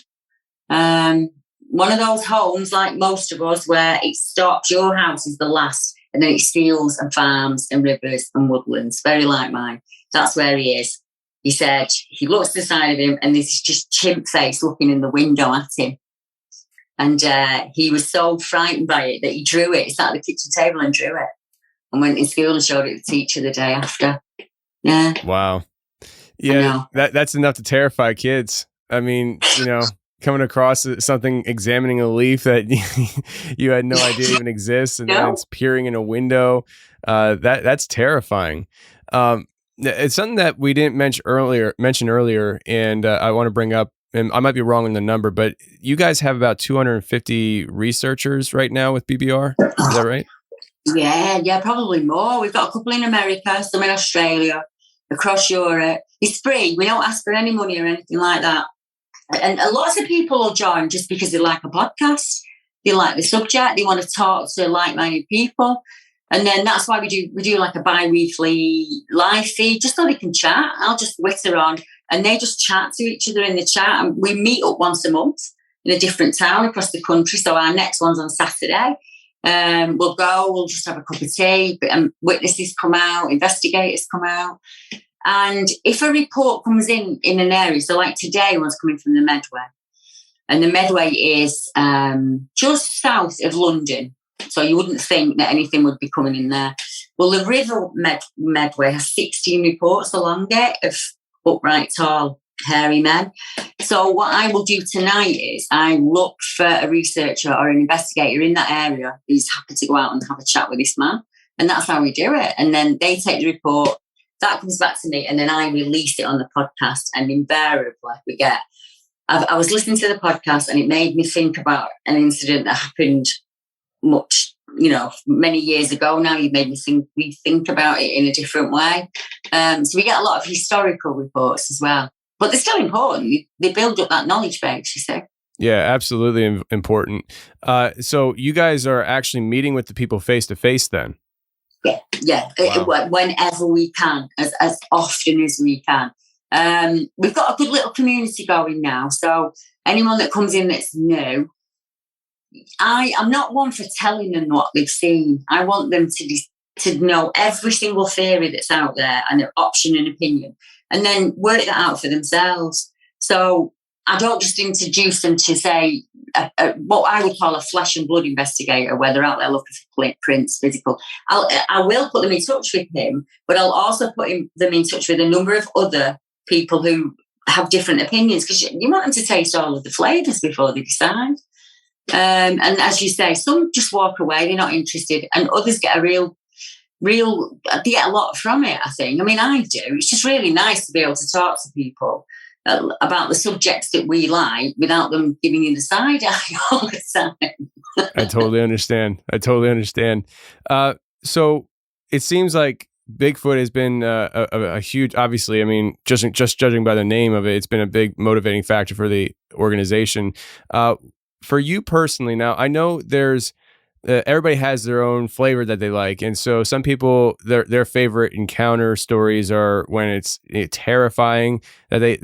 Speaker 2: One of those homes, like most of us, where it stops, your house is the last, and then it fields and farms and rivers and woodlands, very like mine. That's where he is. He said he looks to the side of him and there's just chimp face looking in the window at him. And he was so frightened by it that he drew it. He sat at the kitchen table and drew it and went in school and showed it to the teacher the day after. Yeah.
Speaker 9: Wow. Yeah, that's enough to terrify kids. I mean, coming across something, examining a leaf that you had no idea even exists, and then it's peering in a window. That's terrifying. It's something that we didn't mention earlier, and I want to bring up, and I might be wrong on the number, but you guys have about 250 researchers right now with BBR. Is that right?
Speaker 2: Yeah, probably more. We've got a couple in America, some in Australia, across Europe. It's free. We don't ask for any money or anything like that. And lots of people will join just because they like a podcast. They like the subject. They want to talk to like-minded people. And then that's why we do like a bi-weekly live feed, just so they can chat. I'll just witter on and they just chat to each other in the chat. And we meet up once a month in a different town across the country. So our next one's on Saturday. We'll just have a cup of tea, and witnesses come out, investigators come out. And if a report comes in an area, so like today one's coming from the Medway, and the Medway is just south of London, so you wouldn't think that anything would be coming in there. Well, the River Medway has 16 reports along it of upright, tall, hairy men. So what I will do tonight is I look for a researcher or an investigator in that area who's happy to go out and have a chat with this man. And that's how we do it. And then they take the report, that comes back to me, and then I release it on the podcast. And invariably we get, I was listening to the podcast and it made me think about an incident that happened many years ago now. You made me think about it in a different way. So we get a lot of historical reports as well. But they're still important. They build up that knowledge base, you see.
Speaker 9: Yeah, absolutely important. So you guys are actually meeting with the people face to face then?
Speaker 2: Yeah.
Speaker 9: Wow.
Speaker 2: Whenever we can, as often as we can. We've got a good little community going now. So anyone that comes in that's new, I'm not one for telling them what they've seen. I want them to know every single theory that's out there and their option and opinion, and then work that out for themselves. So I don't just introduce them to, say, what I would call a flesh and blood investigator, where they're out there looking for prints, physical. I will put them in touch with him, but I'll also put them in touch with a number of other people who have different opinions, because you want them to taste all of the flavours before they decide. And as you say, some just walk away, they're not interested, and others get a real, they get a lot from it, I think. I mean, I do. It's just really nice to be able to talk to people about the subjects that we like without them giving you the side eye all the time.
Speaker 9: I totally understand. So it seems like Bigfoot has been a huge, obviously, I mean, just judging by the name of it, it's been a big motivating factor for the organization. For you personally, now, I know there's everybody has their own flavor that they like, and so some people, their favorite encounter stories are when it's terrifying, that they,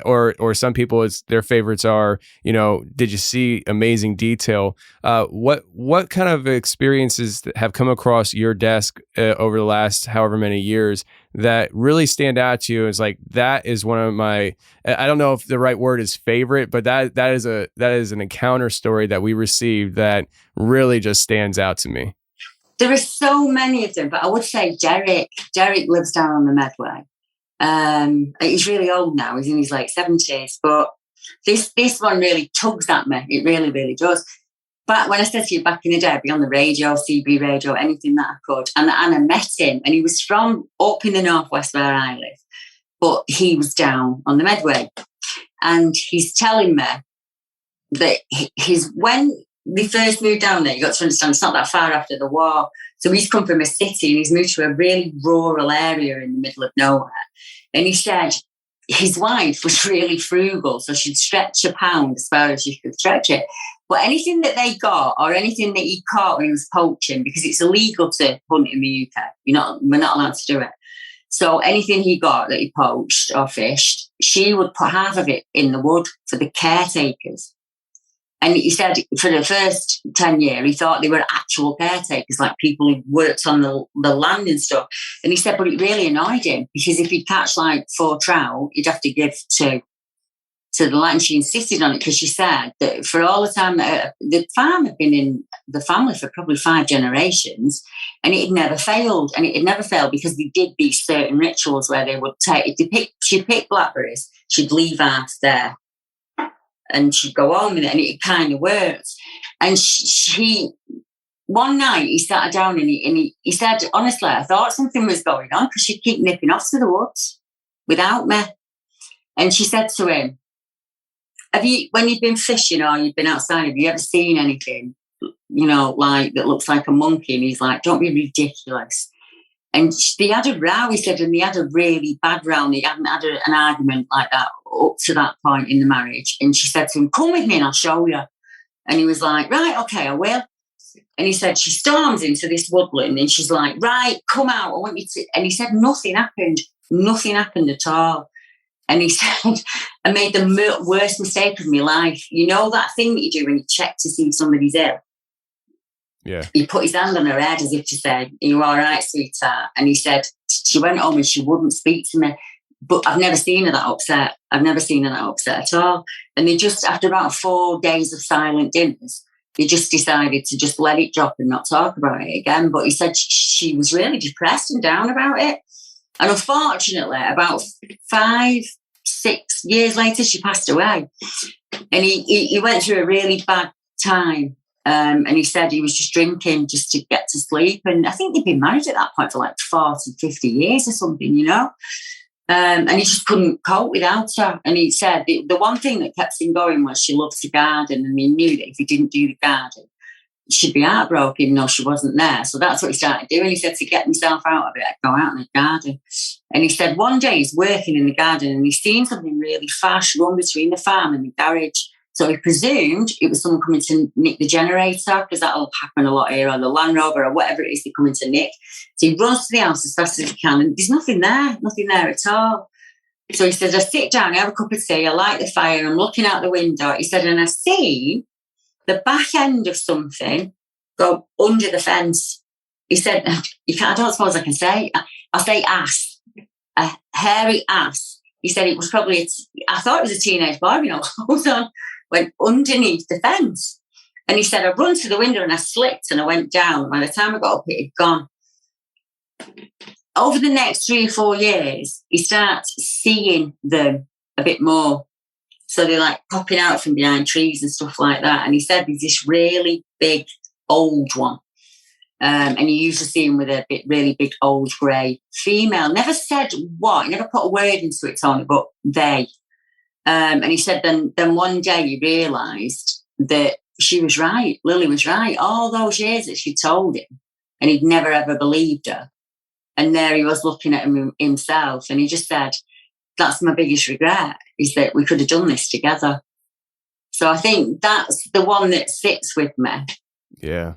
Speaker 9: or some people, it's their favorites are, did you see amazing detail? What kind of experiences have come across your desk over the last however many years that really stand out to you? It's like, that is one of my, I don't know if the right word is favorite, but that is an encounter story that we received that really just stands out to me.
Speaker 2: There are so many of them, but I would say Derek lives down on the Medway. He's really old now. He's in his late 70s, but this one really tugs at me. It really, really does. But when I said to you back in the day, I'd be on the radio, CB radio, anything that I could. And I met him, and he was from up in the northwest where I live, but he was down on the Medway. And he's telling me that when they first moved down there, you got to understand, it's not that far after the war. So he's come from a city and he's moved to a really rural area in the middle of nowhere. And he said his wife was really frugal, so she'd stretch a pound as far as she could stretch it. But anything that they got or anything that he caught when he was poaching, because it's illegal to hunt in the UK, we're not allowed to do it. So anything he got that he poached or fished, she would put half of it in the wood for the caretakers. And he said for the first 10 years, he thought they were actual caretakers, like people who worked on the land and stuff. And he said, but it really annoyed him because if he'd catch like 4 trout, he'd have to give to the land. She insisted on it because she said that for all the time that the farm had been in the family for probably 5 generations, and it had never failed. And it had never failed because they did these certain rituals where they would take, she'd pick blackberries, she'd leave half there, and she'd go on with it, and it kind of worked. And she one night he sat her down and he said, honestly, I thought something was going on because she'd keep nipping off to the woods without me. And she said to him, when you've been fishing or you've been outside, have you ever seen anything, like that looks like a monkey? And he's like, don't be ridiculous. And they had a row, he said, and they had a really bad row. They hadn't had an argument like that up to that point in the marriage. And she said to him, come with me and I'll show you. And he was like, right, okay, I will. And he said, she storms into this woodland and she's like, right, come out, I want you to. And he said, nothing happened at all. And he said, I made the worst mistake of my life. You know that thing that you do when you check to see if somebody's ill?
Speaker 9: Yeah.
Speaker 2: He put his hand on her head as if to say, are you all right, sweetheart? And he said, she went home and she wouldn't speak to me. But I've never seen her that upset. At all. And they just, after about 4 days of silent dinners, they just decided to just let it drop and not talk about it again. But he said she was really depressed and down about it. And unfortunately, about 5-6 years later, she passed away. And he went through a really bad time. And he said he was just drinking just to get to sleep. And I think they'd been married at that point for like 40, 50 years or something, And he just couldn't cope without her. And he said the one thing that kept him going was she loves to garden. And he knew that if he didn't do the garden, she'd be heartbroken, even though she wasn't there. So that's what he started doing. He said, to get himself out of it, I'd go out in the garden. And he said one day he's working in the garden and he's seen something really fast run between the farm and the garage. So he presumed it was someone coming to nick the generator, because that'll happen a lot here, or the Land Rover or whatever it is they're coming to nick. So he runs to the house as fast as he can and there's nothing there at all. So he says, I sit down, I have a cup of tea, I light the fire, I'm looking out the window. He said, and I see the back end of something go under the fence. He said, I don't suppose I can say, I'll say ass, a hairy ass. He said it was probably, I thought it was a teenage boy, clothes on, went underneath the fence. And he said, I run to the window and I slipped and I went down. By the time I got up, it had gone. Over the next 3 or 4 years, he starts seeing them a bit more. So they're like popping out from behind trees and stuff like that. And he said there's this really big old one. And you usually see him with a really big old grey female. Never said what, never put a word into it, Tony, but they. And he said then one day he realised that she was right, Lily was right, all those years that she told him, and he'd never ever believed her. And there he was looking at him himself, and he just said, that's my biggest regret, is that we could have done this together. So I think that's the one that sits with me.
Speaker 9: Yeah.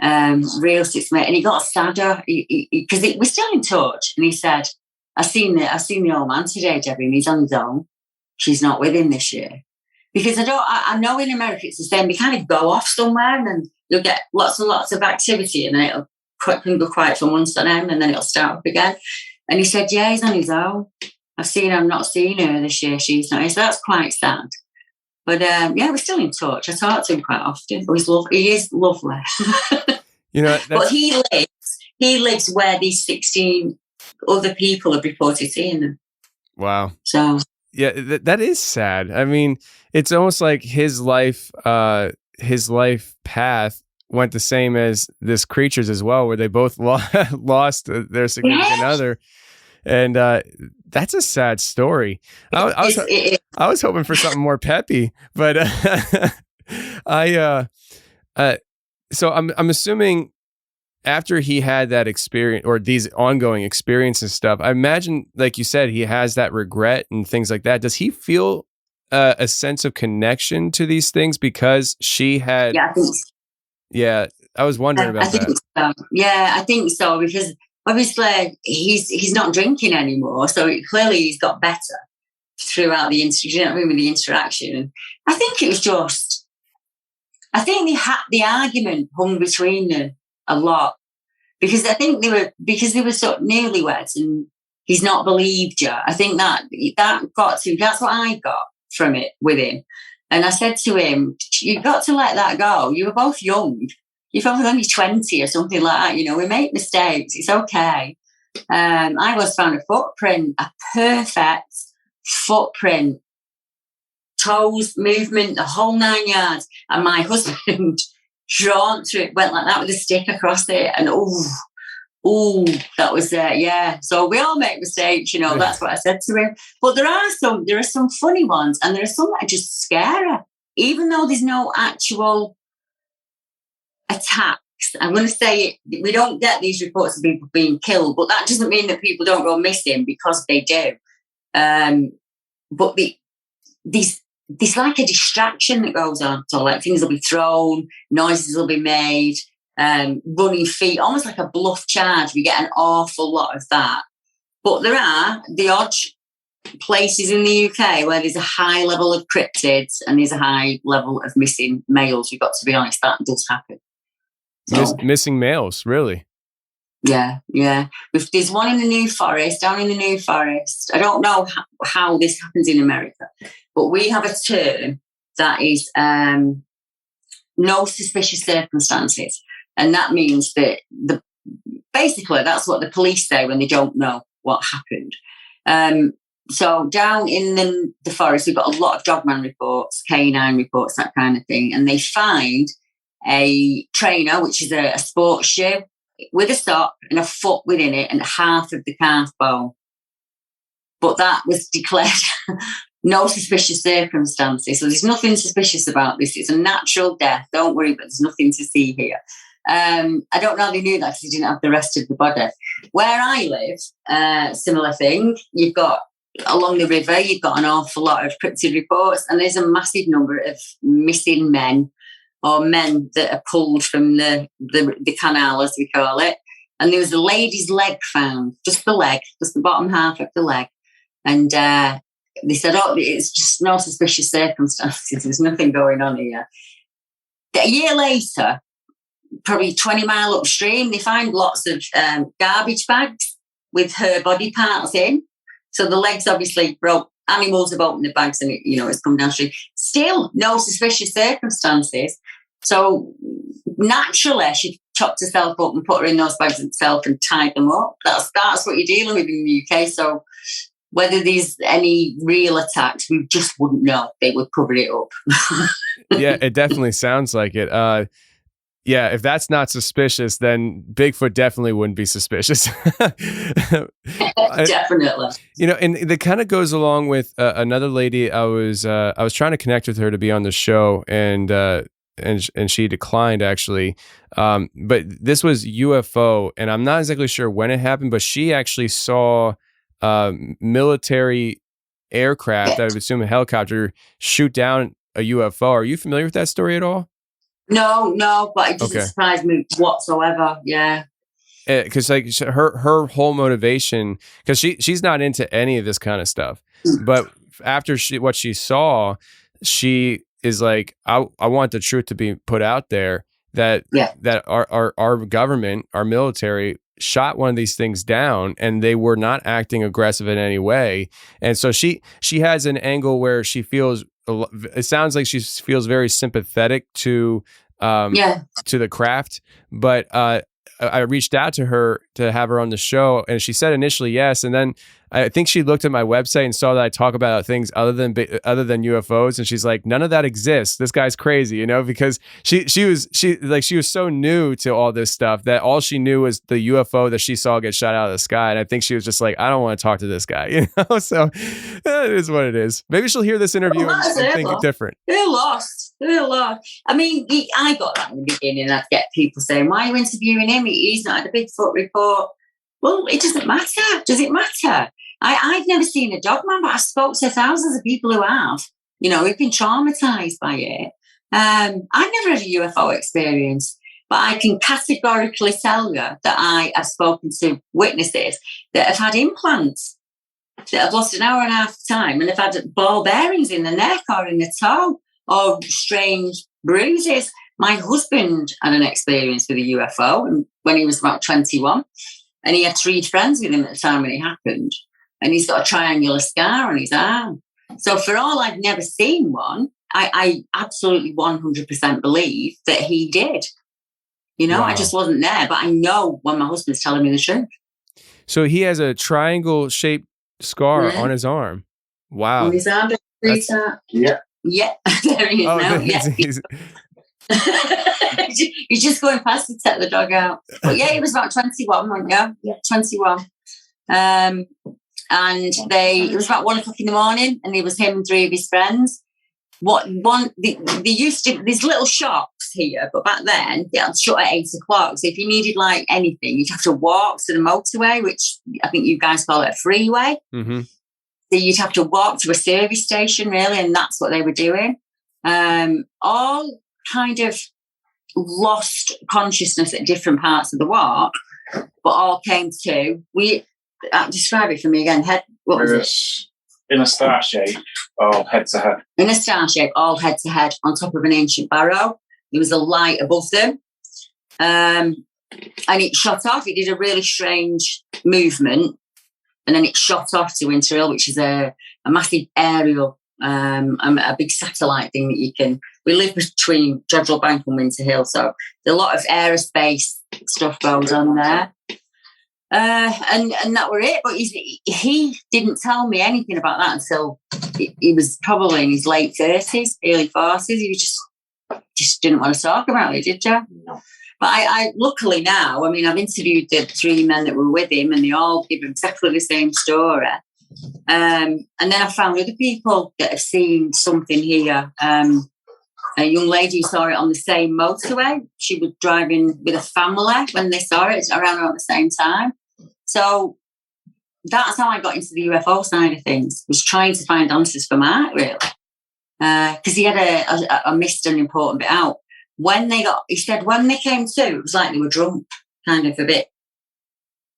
Speaker 2: Real sits with me. And he got sadder because we're still in touch. And he said, I've seen the old man today, Debbie, and he's on his own. She's not with him this year. Because I know in America it's the same. They kind of go off somewhere and then you'll get lots and lots of activity and then it'll go quiet for months on end and then it'll start up again. And he said, yeah, he's on his own. I'm not seeing her this year. She's not here. So that's quite sad. But yeah, we're still in touch. I talk to him quite often. He is lovely. But he lives where these 16 other people have reported seeing them.
Speaker 9: Wow.
Speaker 2: So
Speaker 9: yeah, that is sad. I mean, it's almost like his life path went the same as this creature's as well, where they both lost their significant other. And that's a sad story. I was hoping for something more peppy, but so I'm assuming after he had that experience or these ongoing experiences and stuff, I imagine, like you said, he has that regret and things like that. Does he feel a sense of connection to these things because she had?
Speaker 2: Yeah, I think.
Speaker 9: Yeah, I was wondering about that.
Speaker 2: So. Yeah, I think so, because obviously he's not drinking anymore, so clearly he's got better throughout the with the interaction. I think it was just, I think the argument hung between them a lot, because I think they were sort of newlyweds and he's not believed you. I think that's what I got from it with him. And I said to him, you've got to let that go. You were both young. You're probably only 20 or something like that. We make mistakes. It's okay. I was found a footprint, a perfect footprint, toes, movement, the whole 9 yards. And my husband drawn to it, went like that with a stick across it. And that was there. Yeah. So we all make mistakes, that's what I said to him. But there are some funny ones, and there are some that are just scary. Even though there's no actual attacks, I'm going to say it, we don't get these reports of people being killed, but that doesn't mean that people don't go missing, because they do. But there's like a distraction that goes on. So like things will be thrown, noises will be made, running feet, almost like a bluff charge. We get an awful lot of that. But there are the odd places in the UK where there's a high level of cryptids and there's a high level of missing males. We've got to be honest, that does happen. So,
Speaker 9: missing males, really?
Speaker 2: Yeah. There's one in the New Forest, down in the New Forest. I don't know how this happens in America, but we have a term that is no suspicious circumstances. And that means that basically that's what the police say when they don't know what happened. So down in the forest, we've got a lot of dogman reports, canine reports, that kind of thing. And they find a trainer, which is a sports shoe, with a sock and a foot within it and half of the calf bone. But that was declared no suspicious circumstances. So there's nothing suspicious about this. It's a natural death. Don't worry, but there's nothing to see here. I don't know how they knew that, because they didn't have the rest of the body. Where I live, similar thing. You've got, along the river, you've got an awful lot of cryptid reports, and there's a massive number of missing men, or men that are pulled from the canal, as we call it. And there was a lady's leg found, just the bottom half of the leg. And they said, it's just no suspicious circumstances. There's nothing going on here. A year later, probably 20 miles upstream, they find lots of garbage bags with her body parts in. So the legs obviously broke. Animals have opened the bags and it's come downstream. Still no suspicious circumstances. So naturally she chopped herself up and put her in those bags herself and tied them up. That's what you're dealing with in the UK. So whether there's any real attacks, we just wouldn't know. They would cover it up.
Speaker 9: Yeah, it definitely sounds like it. Yeah, if that's not suspicious, then Bigfoot definitely wouldn't be suspicious.
Speaker 2: Definitely.
Speaker 9: And that kind of goes along with another lady. I was trying to connect with her to be on the show, and she declined, actually. But this was UFO, and I'm not exactly sure when it happened, but she actually saw military aircraft, I would assume a helicopter, shoot down a UFO. Are you familiar with that story at all?
Speaker 2: No, but it doesn't surprise me whatsoever. Yeah.
Speaker 9: Because like her whole motivation, because she's not into any of this kind of stuff, but after what she saw, she is like, I want the truth to be put out there that our government, our military, shot one of these things down, and they were not acting aggressive in any way. And so she has an angle where she feels, it sounds like she feels very sympathetic to the craft, but I reached out to her to have her on the show, and she said initially yes, and then I think she looked at my website and saw that I talk about things other than UFOs, and she's like, none of that exists. This guy's crazy, because she was so new to all this stuff that all she knew was the UFO that she saw get shot out of the sky, and I think she was just like, I don't want to talk to this guy, So it is what it is. Maybe she'll hear this interview and think different.
Speaker 2: They're lost. I mean, I got that in the beginning. I'd get people saying, "Why are you interviewing him? He's not had a Bigfoot report." Well, it doesn't matter. Does it matter? I've never seen a dogman, but I've spoken to thousands of people who have. We've been traumatized by it. I've never had a UFO experience, but I can categorically tell you that I have spoken to witnesses that have had implants, that have lost an hour and a half time, and have had ball bearings in the neck or in the toe, or strange bruises. My husband had an experience with a UFO when he was about 21, and he had 3 friends with him at the time when it happened, and he's got a triangular scar on his arm. So for all I've never seen one, I absolutely 100% believe that he did. Wow. I just wasn't there, but I know when my husband's telling me the truth.
Speaker 9: So he has a triangle-shaped scar on his arm. Wow.
Speaker 2: On his arm. Yeah. Yeah. There he is now. Yeah. He's just going past to take the dog out. But yeah, he was about 21, wasn't you? Yeah, 21. And it was about 1 o'clock in the morning, and it was him and 3 of his friends. They used to, there's little shops here, but back then they had shut at 8 o'clock. So if you needed like anything, you'd have to walk to the motorway, which I think you guys call it a freeway.
Speaker 9: Mm-hmm.
Speaker 2: So you'd have to walk to a service station, really, and that's what they were doing. All kind of lost consciousness at different parts of the walk, but all came to. Describe it for me again. What was it?
Speaker 10: In a star shape, all head to head.
Speaker 2: In a star shape, all head to head on top of an ancient barrow. There was a light above them. And it shot off. It did a really strange movement. And then it shot off to Winter Hill, which is a massive aerial, a big satellite thing that you can. We live between Jodrell Bank and Winter Hill, so there's a lot of aerospace stuff goes on there. And that were it. But he didn't tell me anything about that until he was probably in his late 30s, early 40s. He just didn't want to talk about it, did you?
Speaker 10: No.
Speaker 2: But I luckily now, I've interviewed the 3 men that were with him, and they all give exactly the same story. And then I found other people that have seen something here. A young lady saw it on the same motorway. She was driving with a family when they saw it around the same time. So that's how I got into the UFO side of things, was trying to find answers for Mark, really. Because he had a missed an important bit out. He said when they came to, it was like they were drunk, kind of a bit.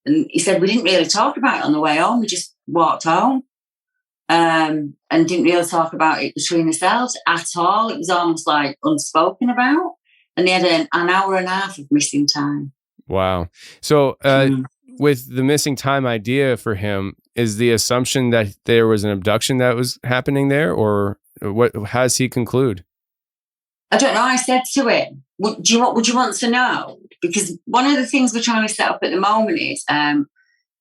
Speaker 2: And he said, we didn't really talk about it on the way home. We just walked home. And didn't really talk about it between ourselves at all. It was almost like unspoken about. And they had an hour and a half of missing time.
Speaker 9: Wow. So with the missing time idea for him, is the assumption that there was an abduction that was happening there, or what? How does he conclude?
Speaker 2: I don't know. I said to him, would you want to know? Because one of the things we're trying to set up at the moment is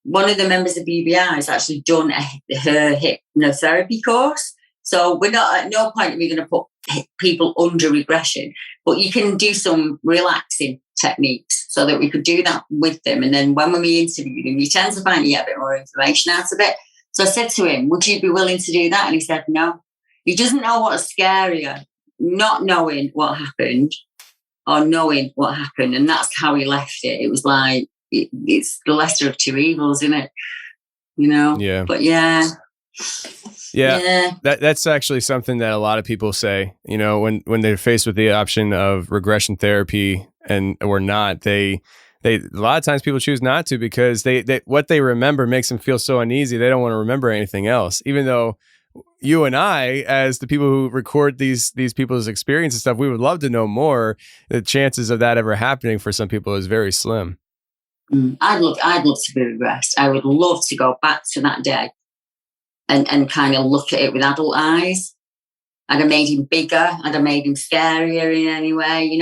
Speaker 2: one of the members of BBR has actually done her hypnotherapy course. So we're not, at no point are we going to put people under regression, but you can do some relaxing techniques so that we could do that with them. And then when we interview them, you tend to find you get a bit more information out of it. So I said to him, would you be willing to do that? And he said, no. He doesn't know what's scarier, not knowing what happened or knowing what happened. And that's how he left it. It was like, it's the lesser of 2 evils, isn't it?
Speaker 9: Yeah.
Speaker 2: But yeah.
Speaker 9: That's actually something that a lot of people say, when they're faced with the option of regression therapy or not, they a lot of times people choose not to, because they what they remember makes them feel so uneasy. They don't want to remember anything else, even though you and I, as the people who record these people's experiences and stuff, we would love to know more. The chances of that ever happening for some people is very slim.
Speaker 2: I'd love to be regressed. I would love to go back to that day and kind of look at it with adult eyes. I'd have made him bigger. I'd have made him scarier in any way.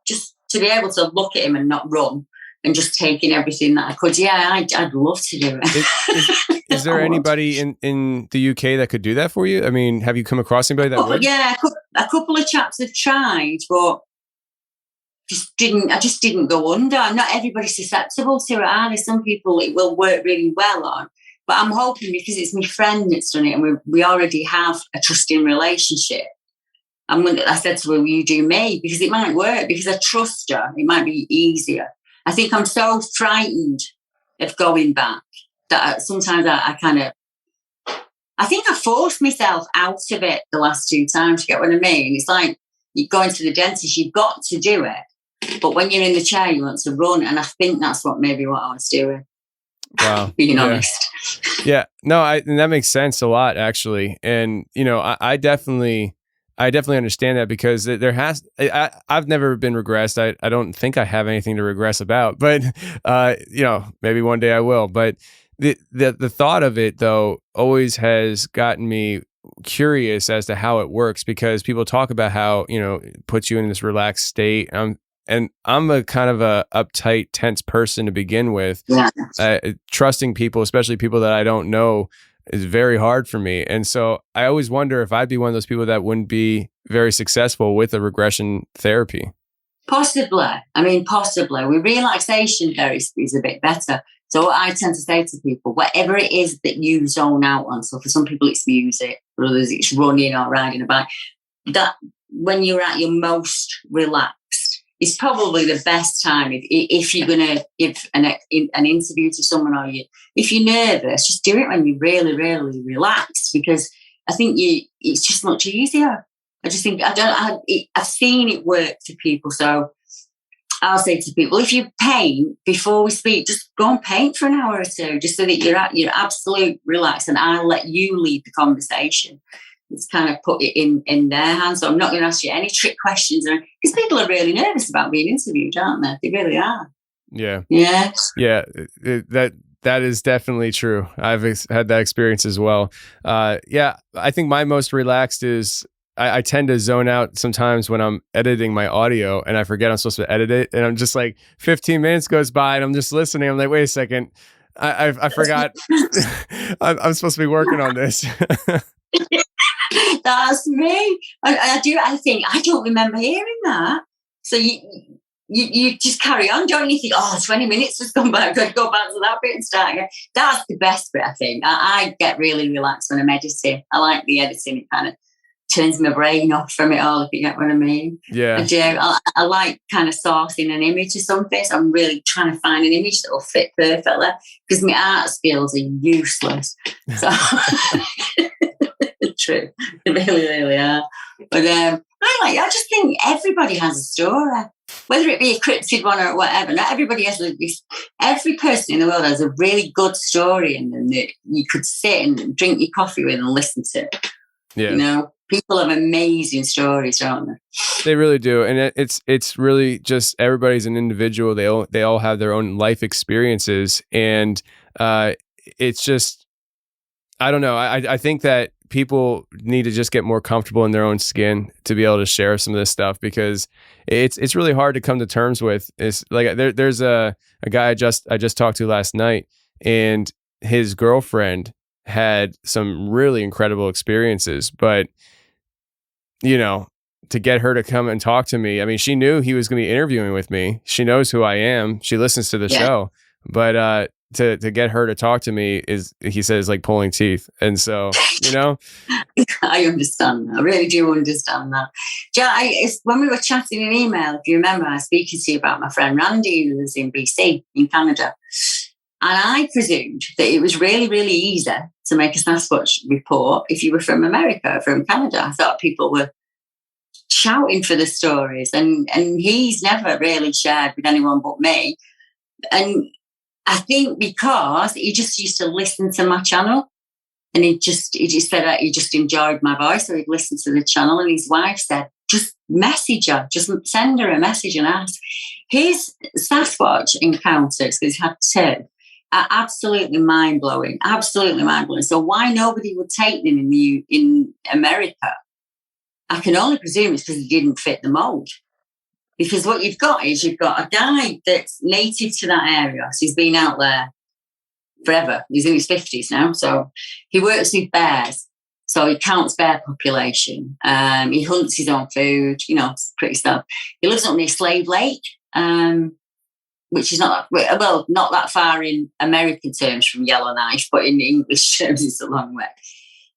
Speaker 2: Just to be able to look at him and not run and just take in everything that I could. Yeah, I'd love to do it.
Speaker 9: Is there anybody in the UK that could do that for you? Have you come across anybody that would?
Speaker 2: Yeah, a couple of chaps have tried, but I just didn't go under. Not everybody's susceptible to it, are there? Some people it will work really well on. But I'm hoping, because it's my friend that's done it and we already have a trusting relationship. I said to her, will you do me? Because it might work, because I trust her. It might be easier. I think I'm so frightened of going back that sometimes I kind of I think I forced myself out of it the last 2 times, you get what I mean? It's like you're going to the dentist, you've got to do it. But when you're in the chair, you want to run. And I think that's what I was doing.
Speaker 9: Wow.
Speaker 2: Being honest.
Speaker 9: Yeah. No, and that makes sense a lot, actually. And, I definitely understand that, because I've never been regressed. I don't think I have anything to regress about, but, maybe one day I will. But the thought of it, though, always has gotten me curious as to how it works, because people talk about how, it puts you in this relaxed state. And I'm a kind of a uptight, tense person to begin with.
Speaker 2: Yeah.
Speaker 9: Trusting people, especially people that I don't know, is very hard for me. And so I always wonder if I'd be one of those people that wouldn't be very successful with a regression therapy.
Speaker 2: Possibly. Possibly. With relaxation therapy is a bit better. So what I tend to say to people, whatever it is that you zone out on, so for some people it's music, for others it's running or riding a bike, that when you're at your most relaxed, it's probably the best time if you're going to give an interview to someone, or if you're nervous, just do it when you're really, really relaxed, because I think it's just much easier. I just think I've seen it work for people. So I'll say to people, if you paint before we speak, just go and paint for an hour or two, just so that you're at your absolute relax, and I'll let you lead the conversation. It's kind of put it in their hands. So I'm not going to ask you any trick questions, because people are really nervous about being interviewed, aren't they? They really are.
Speaker 9: Yeah.
Speaker 2: Yeah.
Speaker 9: Yeah. That is definitely true. I've had that experience as well. Yeah. I think my most relaxed is I tend to zone out sometimes when I'm editing my audio, and I forget I'm supposed to edit it. And I'm just like 15 minutes goes by and I'm just listening. I'm like, wait a second. I forgot I'm supposed to be working on this.
Speaker 2: That's me. I think I don't remember hearing that. So you just carry on, don't you? Think, 20 minutes has gone by, I've got to go back to that bit and start again. That's the best bit, I think. I get really relaxed when I'm editing. I like the editing. It kind of turns my brain off from it all, if you get what I mean.
Speaker 9: Yeah.
Speaker 2: I do. I like kind of sourcing an image or something. So I'm really trying to find an image that will fit perfectly, because my art skills are useless. So true. They really, really are. But I just think everybody has a story, whether it be a cryptid one or whatever. Not everybody has every person in the world has a really good story in them that you could sit and drink your coffee with and listen to.
Speaker 9: Yeah.
Speaker 2: People have amazing stories, don't they?
Speaker 9: They really do. And it's really just, everybody's an individual. They all have their own life experiences. And it's just, I don't know. I think that people need to just get more comfortable in their own skin to be able to share some of this stuff, because it's really hard to come to terms with. It's like there's a guy I just talked to last night, and his girlfriend had some really incredible experiences, but to get her to come and talk to me, she knew he was going to be interviewing with me. She knows who I am. She listens to the show, but to get her to talk to me he says, like pulling teeth. And so,
Speaker 2: I understand that. I really do understand that. When we were chatting in email, if you remember, I was speaking to you about my friend Randy, who lives in BC, in Canada. And I presumed that it was really, really easy to make a Sasquatch report if you were from America or from Canada. I thought people were shouting for the stories, and he's never really shared with anyone but me. And I think because he just used to listen to my channel, and he just said that he just enjoyed my voice, so he'd listen to the channel. And his wife said, just message her, just send her a message and ask. His Sasquatch encounters, because he's had 2, are absolutely mind-blowing, absolutely mind-blowing. So why nobody would take them in America, I can only presume it's because he didn't fit the mold. Because what you've got a guy that's native to that area. So he's been out there forever. He's in his 50s now. So he works with bears. So he counts bear population. He hunts his own food, it's pretty stuff. He lives up near Slave Lake, which is not that far in American terms from Yellowknife, but in English terms, it's a long way.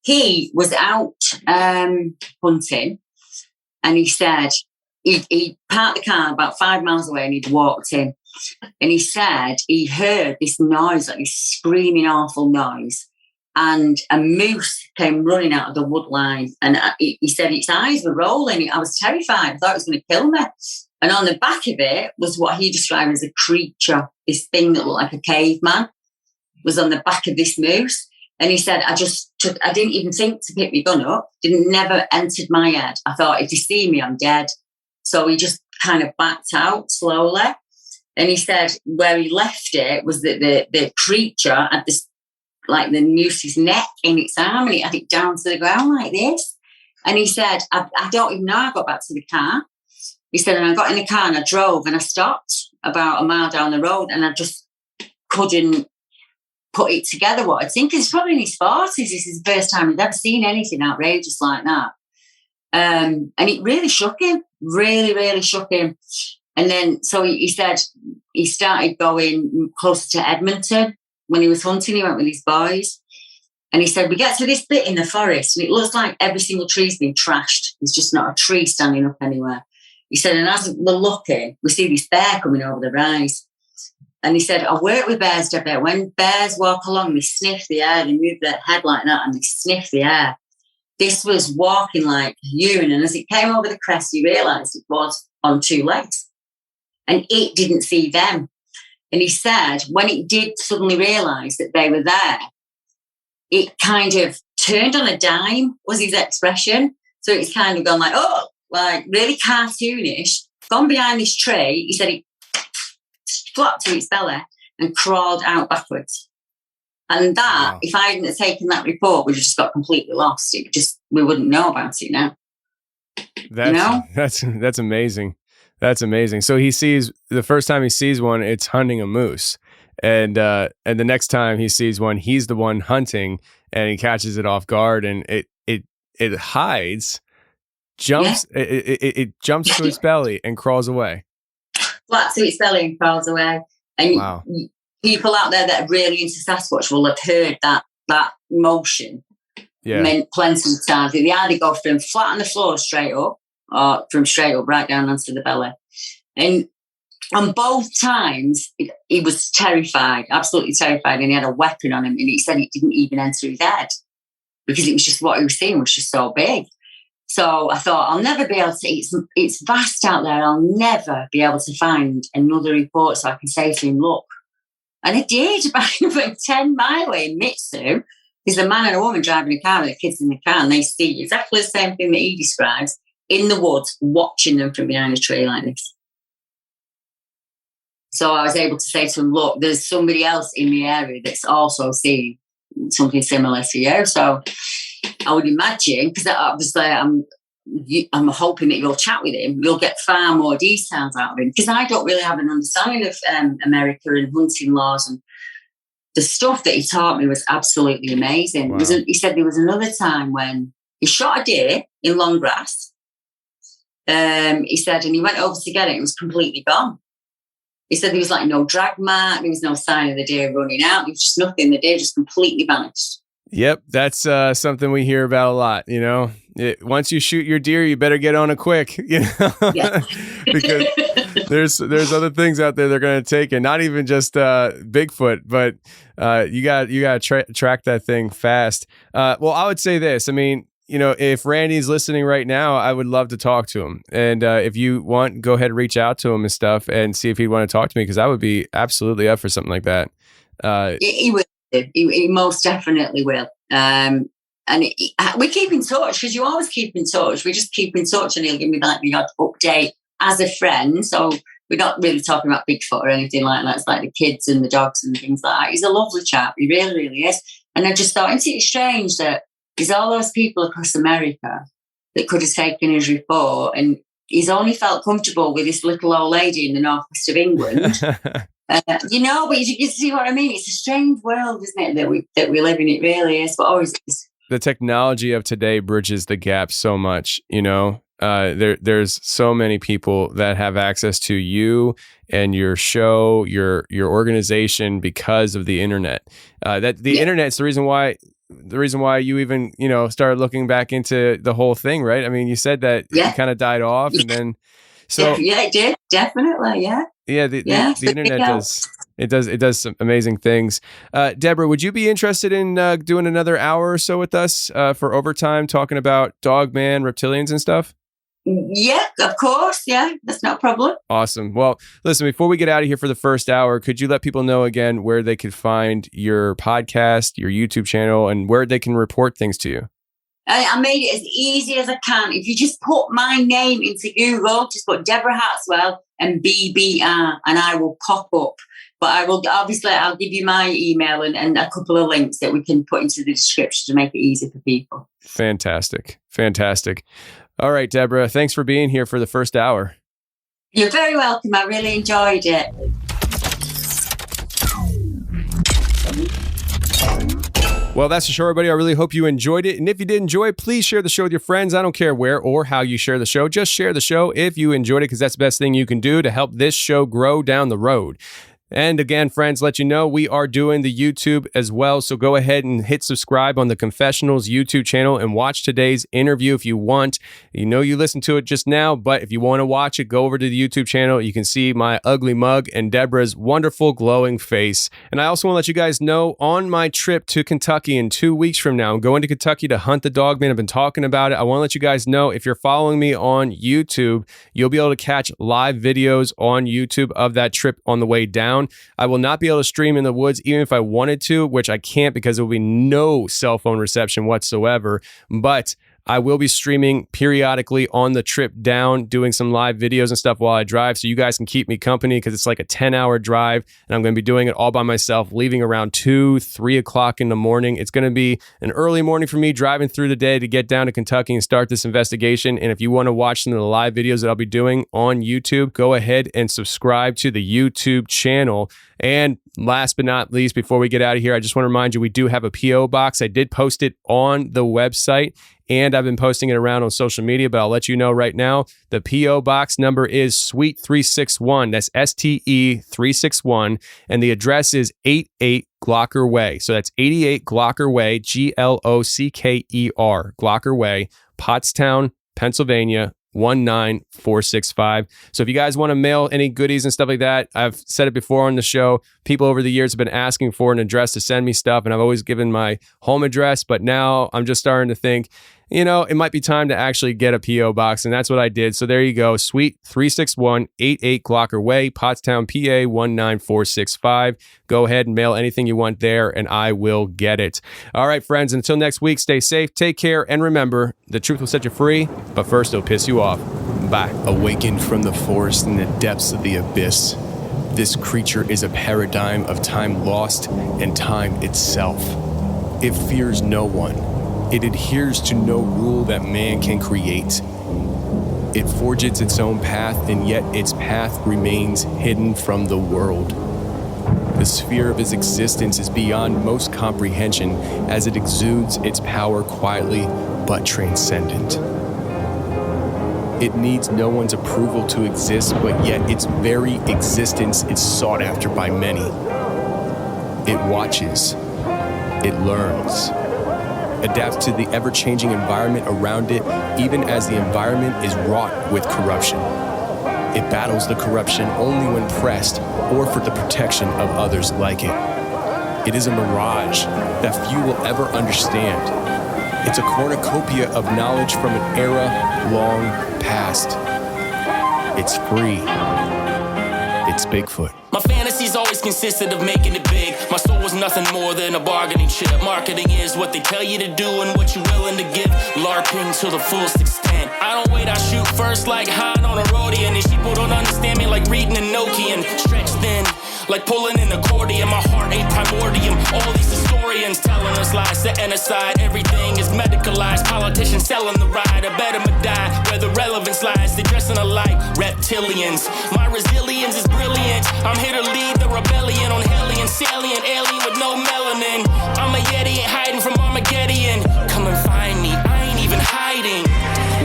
Speaker 2: He was out hunting, and he said he parked the car about 5 miles away, and he'd walked in, and he said he heard this noise, like this screaming, awful noise, and a moose came running out of the wood line. And he said its eyes were rolling. I was terrified. I thought it was going to kill me. And on the back of it was what he described as a creature, this thing that looked like a caveman, was on the back of this moose. And he said, I didn't even think to pick my gun up. Never entered my head. I thought, if you see me, I'm dead. So he just kind of backed out slowly. And he said where he left it was that the creature had this, like the moose's neck in its arm, and it had it down to the ground like this. And he said, I don't even know. I got back to the car. He said, and I got in the car and I drove and I stopped about a mile down the road, and I just couldn't put it together what I'd seen, because he's probably in his 40s. This is the first time he'd ever seen anything outrageous like that. And it really shook him, really, really shook him. And then, so he said he started going closer to Edmonton. When he was hunting, he went with his boys. And he said, we get to this bit in the forest and it looks like every single tree's been trashed. There's just not a tree standing up anywhere. He said, and as we're looking, we see this bear coming over the rise. And he said, I work with bears, Deborah. When bears walk along, they sniff the air, they move their head like that and they sniff the air. This was walking like a human. And as it came over the crest, he realised it was on two legs. And it didn't see them. And he said, when it did suddenly realise that they were there, it kind of turned on a dime, was his expression. So it's kind of gone like, oh, like really cartoonish, gone behind this tree. He said it flopped to its belly and crawled out backwards. And that, if I hadn't taken that report, we just got completely lost. We wouldn't know about it now.
Speaker 9: That's amazing. That's amazing. So the first time he sees one, it's hunting a moose. And the next time he sees one, he's the one hunting, and he catches it off guard, and it hides, jumps, it jumps to its belly and crawls away.
Speaker 2: Flat to its belly and crawls away. And
Speaker 9: wow.
Speaker 2: People out there that are really into Sasquatch will have heard that motion meant plenty of times. They either go from flat on the floor straight up, or from straight up right down onto the belly. And on both times, he was terrified, absolutely terrified, and he had a weapon on him, and he said it didn't even enter his head because it was just what he was seeing was just so big. So I thought, I'll never be able to, it's vast out there, I'll never be able to find another report so I can say to him, look. And I did, about 10 miles away in Mitsu, there's a man and a woman driving a car with their kids in the car, and they see exactly the same thing that he describes in the woods, watching them from behind a tree like this. So I was able to say to him, look, there's somebody else in the area that's also seeing something similar to you. So I would imagine, because obviously I'm hoping that you'll chat with him, you'll get far more details out of him, because I don't really have an understanding of America and hunting laws, and the stuff that he taught me was absolutely amazing.
Speaker 9: Wow.
Speaker 2: He said there was another time when he shot a deer in long grass. He said, and he went over to get it, it was completely gone. He said there was like no drag mark, there was no sign of the deer running out, there was just nothing, the deer just completely vanished.
Speaker 9: Yep, that's something we hear about a lot, you know. Once you shoot your deer, you better get on it quick, you know. Yeah. Because there's other things out there they're going to take, and not even just Bigfoot, but you got to track that thing fast. Well, I would say this. I mean, you know, if Randy's listening right now, I would love to talk to him. And if you want, go ahead and reach out to him and stuff and see if he'd want to talk to me, because I would be absolutely up for something like that.
Speaker 2: He will. He most definitely will. And we keep in touch, because you always keep in touch. We just keep in touch, and he'll give me like the odd update as a friend. So we're not really talking about Bigfoot or anything like that. It's like the kids and the dogs and things like that. He's a lovely chap. He really, really is. And I just thought, isn't it strange that there's all those people across America that could have taken his report, and he's only felt comfortable with this little old lady in the northwest of England. But you see what I mean? It's a strange world, isn't it, that we live in? It really is, but always is.
Speaker 9: The technology of today bridges the gap so much, you know. There's so many people that have access to you and your show, your organization, because of the internet. Internet's the reason why you even, you know, started looking back into the whole thing, right? I mean, you said that it kind of died off, and then it did, definitely, the internet It does some amazing things. Deborah, would you be interested in doing another hour or so with us for overtime, talking about dogman, reptilians and stuff?
Speaker 2: Yeah, of course. Yeah, that's not a problem.
Speaker 9: Awesome. Well, listen, before we get out of here for the first hour, could you let people know again where they could find your podcast, your YouTube channel, and where they can report things to you?
Speaker 2: I made it as easy as I can. If you just put my name into Google, just put Deborah Hatswell and BBR, and I will pop up. But I'll give you my email and a couple of links that we can put into the description to make it easy for people.
Speaker 9: Fantastic. All right, Deborah, thanks for being here for the first hour.
Speaker 2: You're very welcome. I really enjoyed it.
Speaker 9: Well, that's the show, everybody. I really hope you enjoyed it. And if you did enjoy it, please share the show with your friends. I don't care where or how you share the show. Just share the show if you enjoyed it, because that's the best thing you can do to help this show grow down the road. And again, friends, let you know we are doing the YouTube as well. So go ahead and hit subscribe on the Confessionals YouTube channel and watch today's interview if you want. You know you listened to it just now, but if you want to watch it, go over to the YouTube channel. You can see my ugly mug and Deborah's wonderful glowing face. And I also want to let you guys know on my trip to Kentucky in 2 weeks from now, I'm going to Kentucky to hunt the dogman. I've been talking about it. I want to let you guys know if you're following me on YouTube, you'll be able to catch live videos on YouTube of that trip on the way down. I will not be able to stream in the woods even if I wanted to, which I can't because there will be no cell phone reception whatsoever. But I will be streaming periodically on the trip down, doing some live videos and stuff while I drive, so you guys can keep me company because it's like a 10-hour drive, and I'm going to be doing it all by myself, leaving around 2, 3 o'clock in the morning. It's going to be an early morning for me driving through the day to get down to Kentucky and start this investigation. And if you want to watch some of the live videos that I'll be doing on YouTube, go ahead and subscribe to the YouTube channel. And last but not least, before we get out of here, I just want to remind you, we do have a P.O. box. I did post it on the website, and I've been posting it around on social media, but I'll let you know right now, the P.O. box number is Suite 361. That's STE 361. And the address is 88 Glocker Way. So that's 88 Glocker Way, Glocker, Glocker Way, Pottstown, Pennsylvania, 19465. So if you guys want to mail any goodies and stuff like that, I've said it before on the show, people over the years have been asking for an address to send me stuff, and I've always given my home address, but now I'm just starting to think, you know, it might be time to actually get a P.O. box, and that's what I did. So there you go, Suite 361, 88 Glocker Way, Pottstown, PA 19465. Go ahead and mail anything you want there, and I will get it. All right, friends, until next week, stay safe, take care, and remember, the truth will set you free, but first it'll piss you off. Bye.
Speaker 11: Awakened from the forest in the depths of the abyss, this creature is a paradigm of time lost and time itself. It fears no one. It adheres to no rule that man can create. It forges its own path, and yet its path remains hidden from the world. The sphere of its existence is beyond most comprehension as it exudes its power quietly but transcendent. It needs no one's approval to exist, but yet its very existence is sought after by many. It watches. It learns. Adapts to the ever-changing environment around it, even as the environment is wrought with corruption. It battles the corruption only when pressed or for the protection of others like it. It is a mirage that few will ever understand. It's a cornucopia of knowledge from an era long past. It's free. It's Bigfoot.
Speaker 12: My fantasies always consisted of making it big. My soul was nothing more than a bargaining chip. Marketing is what they tell you to do and what you're willing to give. LARPing to the fullest extent. I don't wait, I shoot first like Hein on a roadian. These people don't understand me like reading a Nokian. Stretched thin, like pulling an accordion. My heart ain't primordium. All these historians telling us lies, setting aside. Everything is medicalized. Politicians selling the ride. I bet 'em a die where the relevance lies. They dressing alike, reptilians. My resilience is brilliant. I'm here to lead the rebellion on Hellion, salient, alien with no melanin. I'm a Yeti, ain't hiding from Armageddon. Come and find me, I ain't even hiding.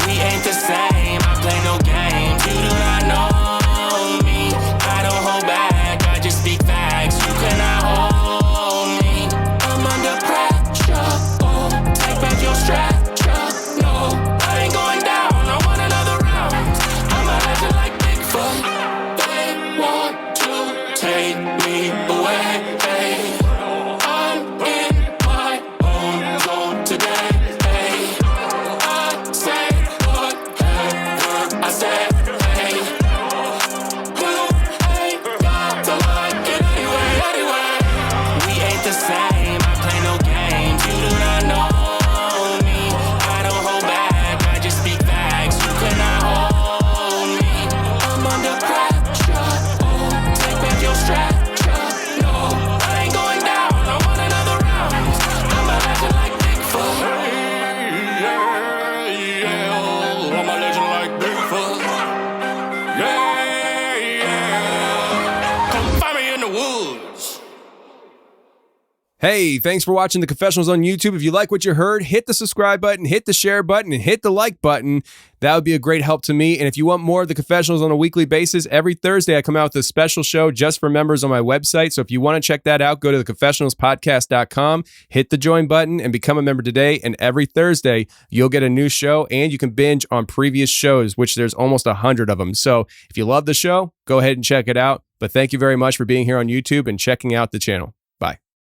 Speaker 12: We ain't the same, I play no games. You do not know me, I don't hold back, I just speak facts. You cannot hold me, I'm under pressure. Oh, take back your structure. No, I ain't going down, I want another round. I'm a legend like Bigfoot. They want to take me away. I'm in my own zone today. I say whatever I say. You ain't got to like it anyway. We ain't the same. I play no games. You do not know me. I don't hold back. I just speak facts. You cannot hold me. I'm under pressure. Oh, take back your structure. No, I ain't going down. I want another round. I'm a legend like Bigfoot. Yeah. I'm a legend like Bigfoot. Yeah. Come find me in the woods.
Speaker 9: Hey, thanks for watching the Confessionals on YouTube. If you like what you heard, hit the subscribe button, hit the share button, and hit the like button. That would be a great help to me. And if you want more of the Confessionals on a weekly basis, every Thursday I come out with a special show just for members on my website. So if you want to check that out, go to theconfessionalspodcast.com, hit the join button, and become a member today. And every Thursday, you'll get a new show, and you can binge on previous shows, which there's almost 100 of them. So if you love the show, go ahead and check it out. But thank you very much for being here on YouTube and checking out the channel.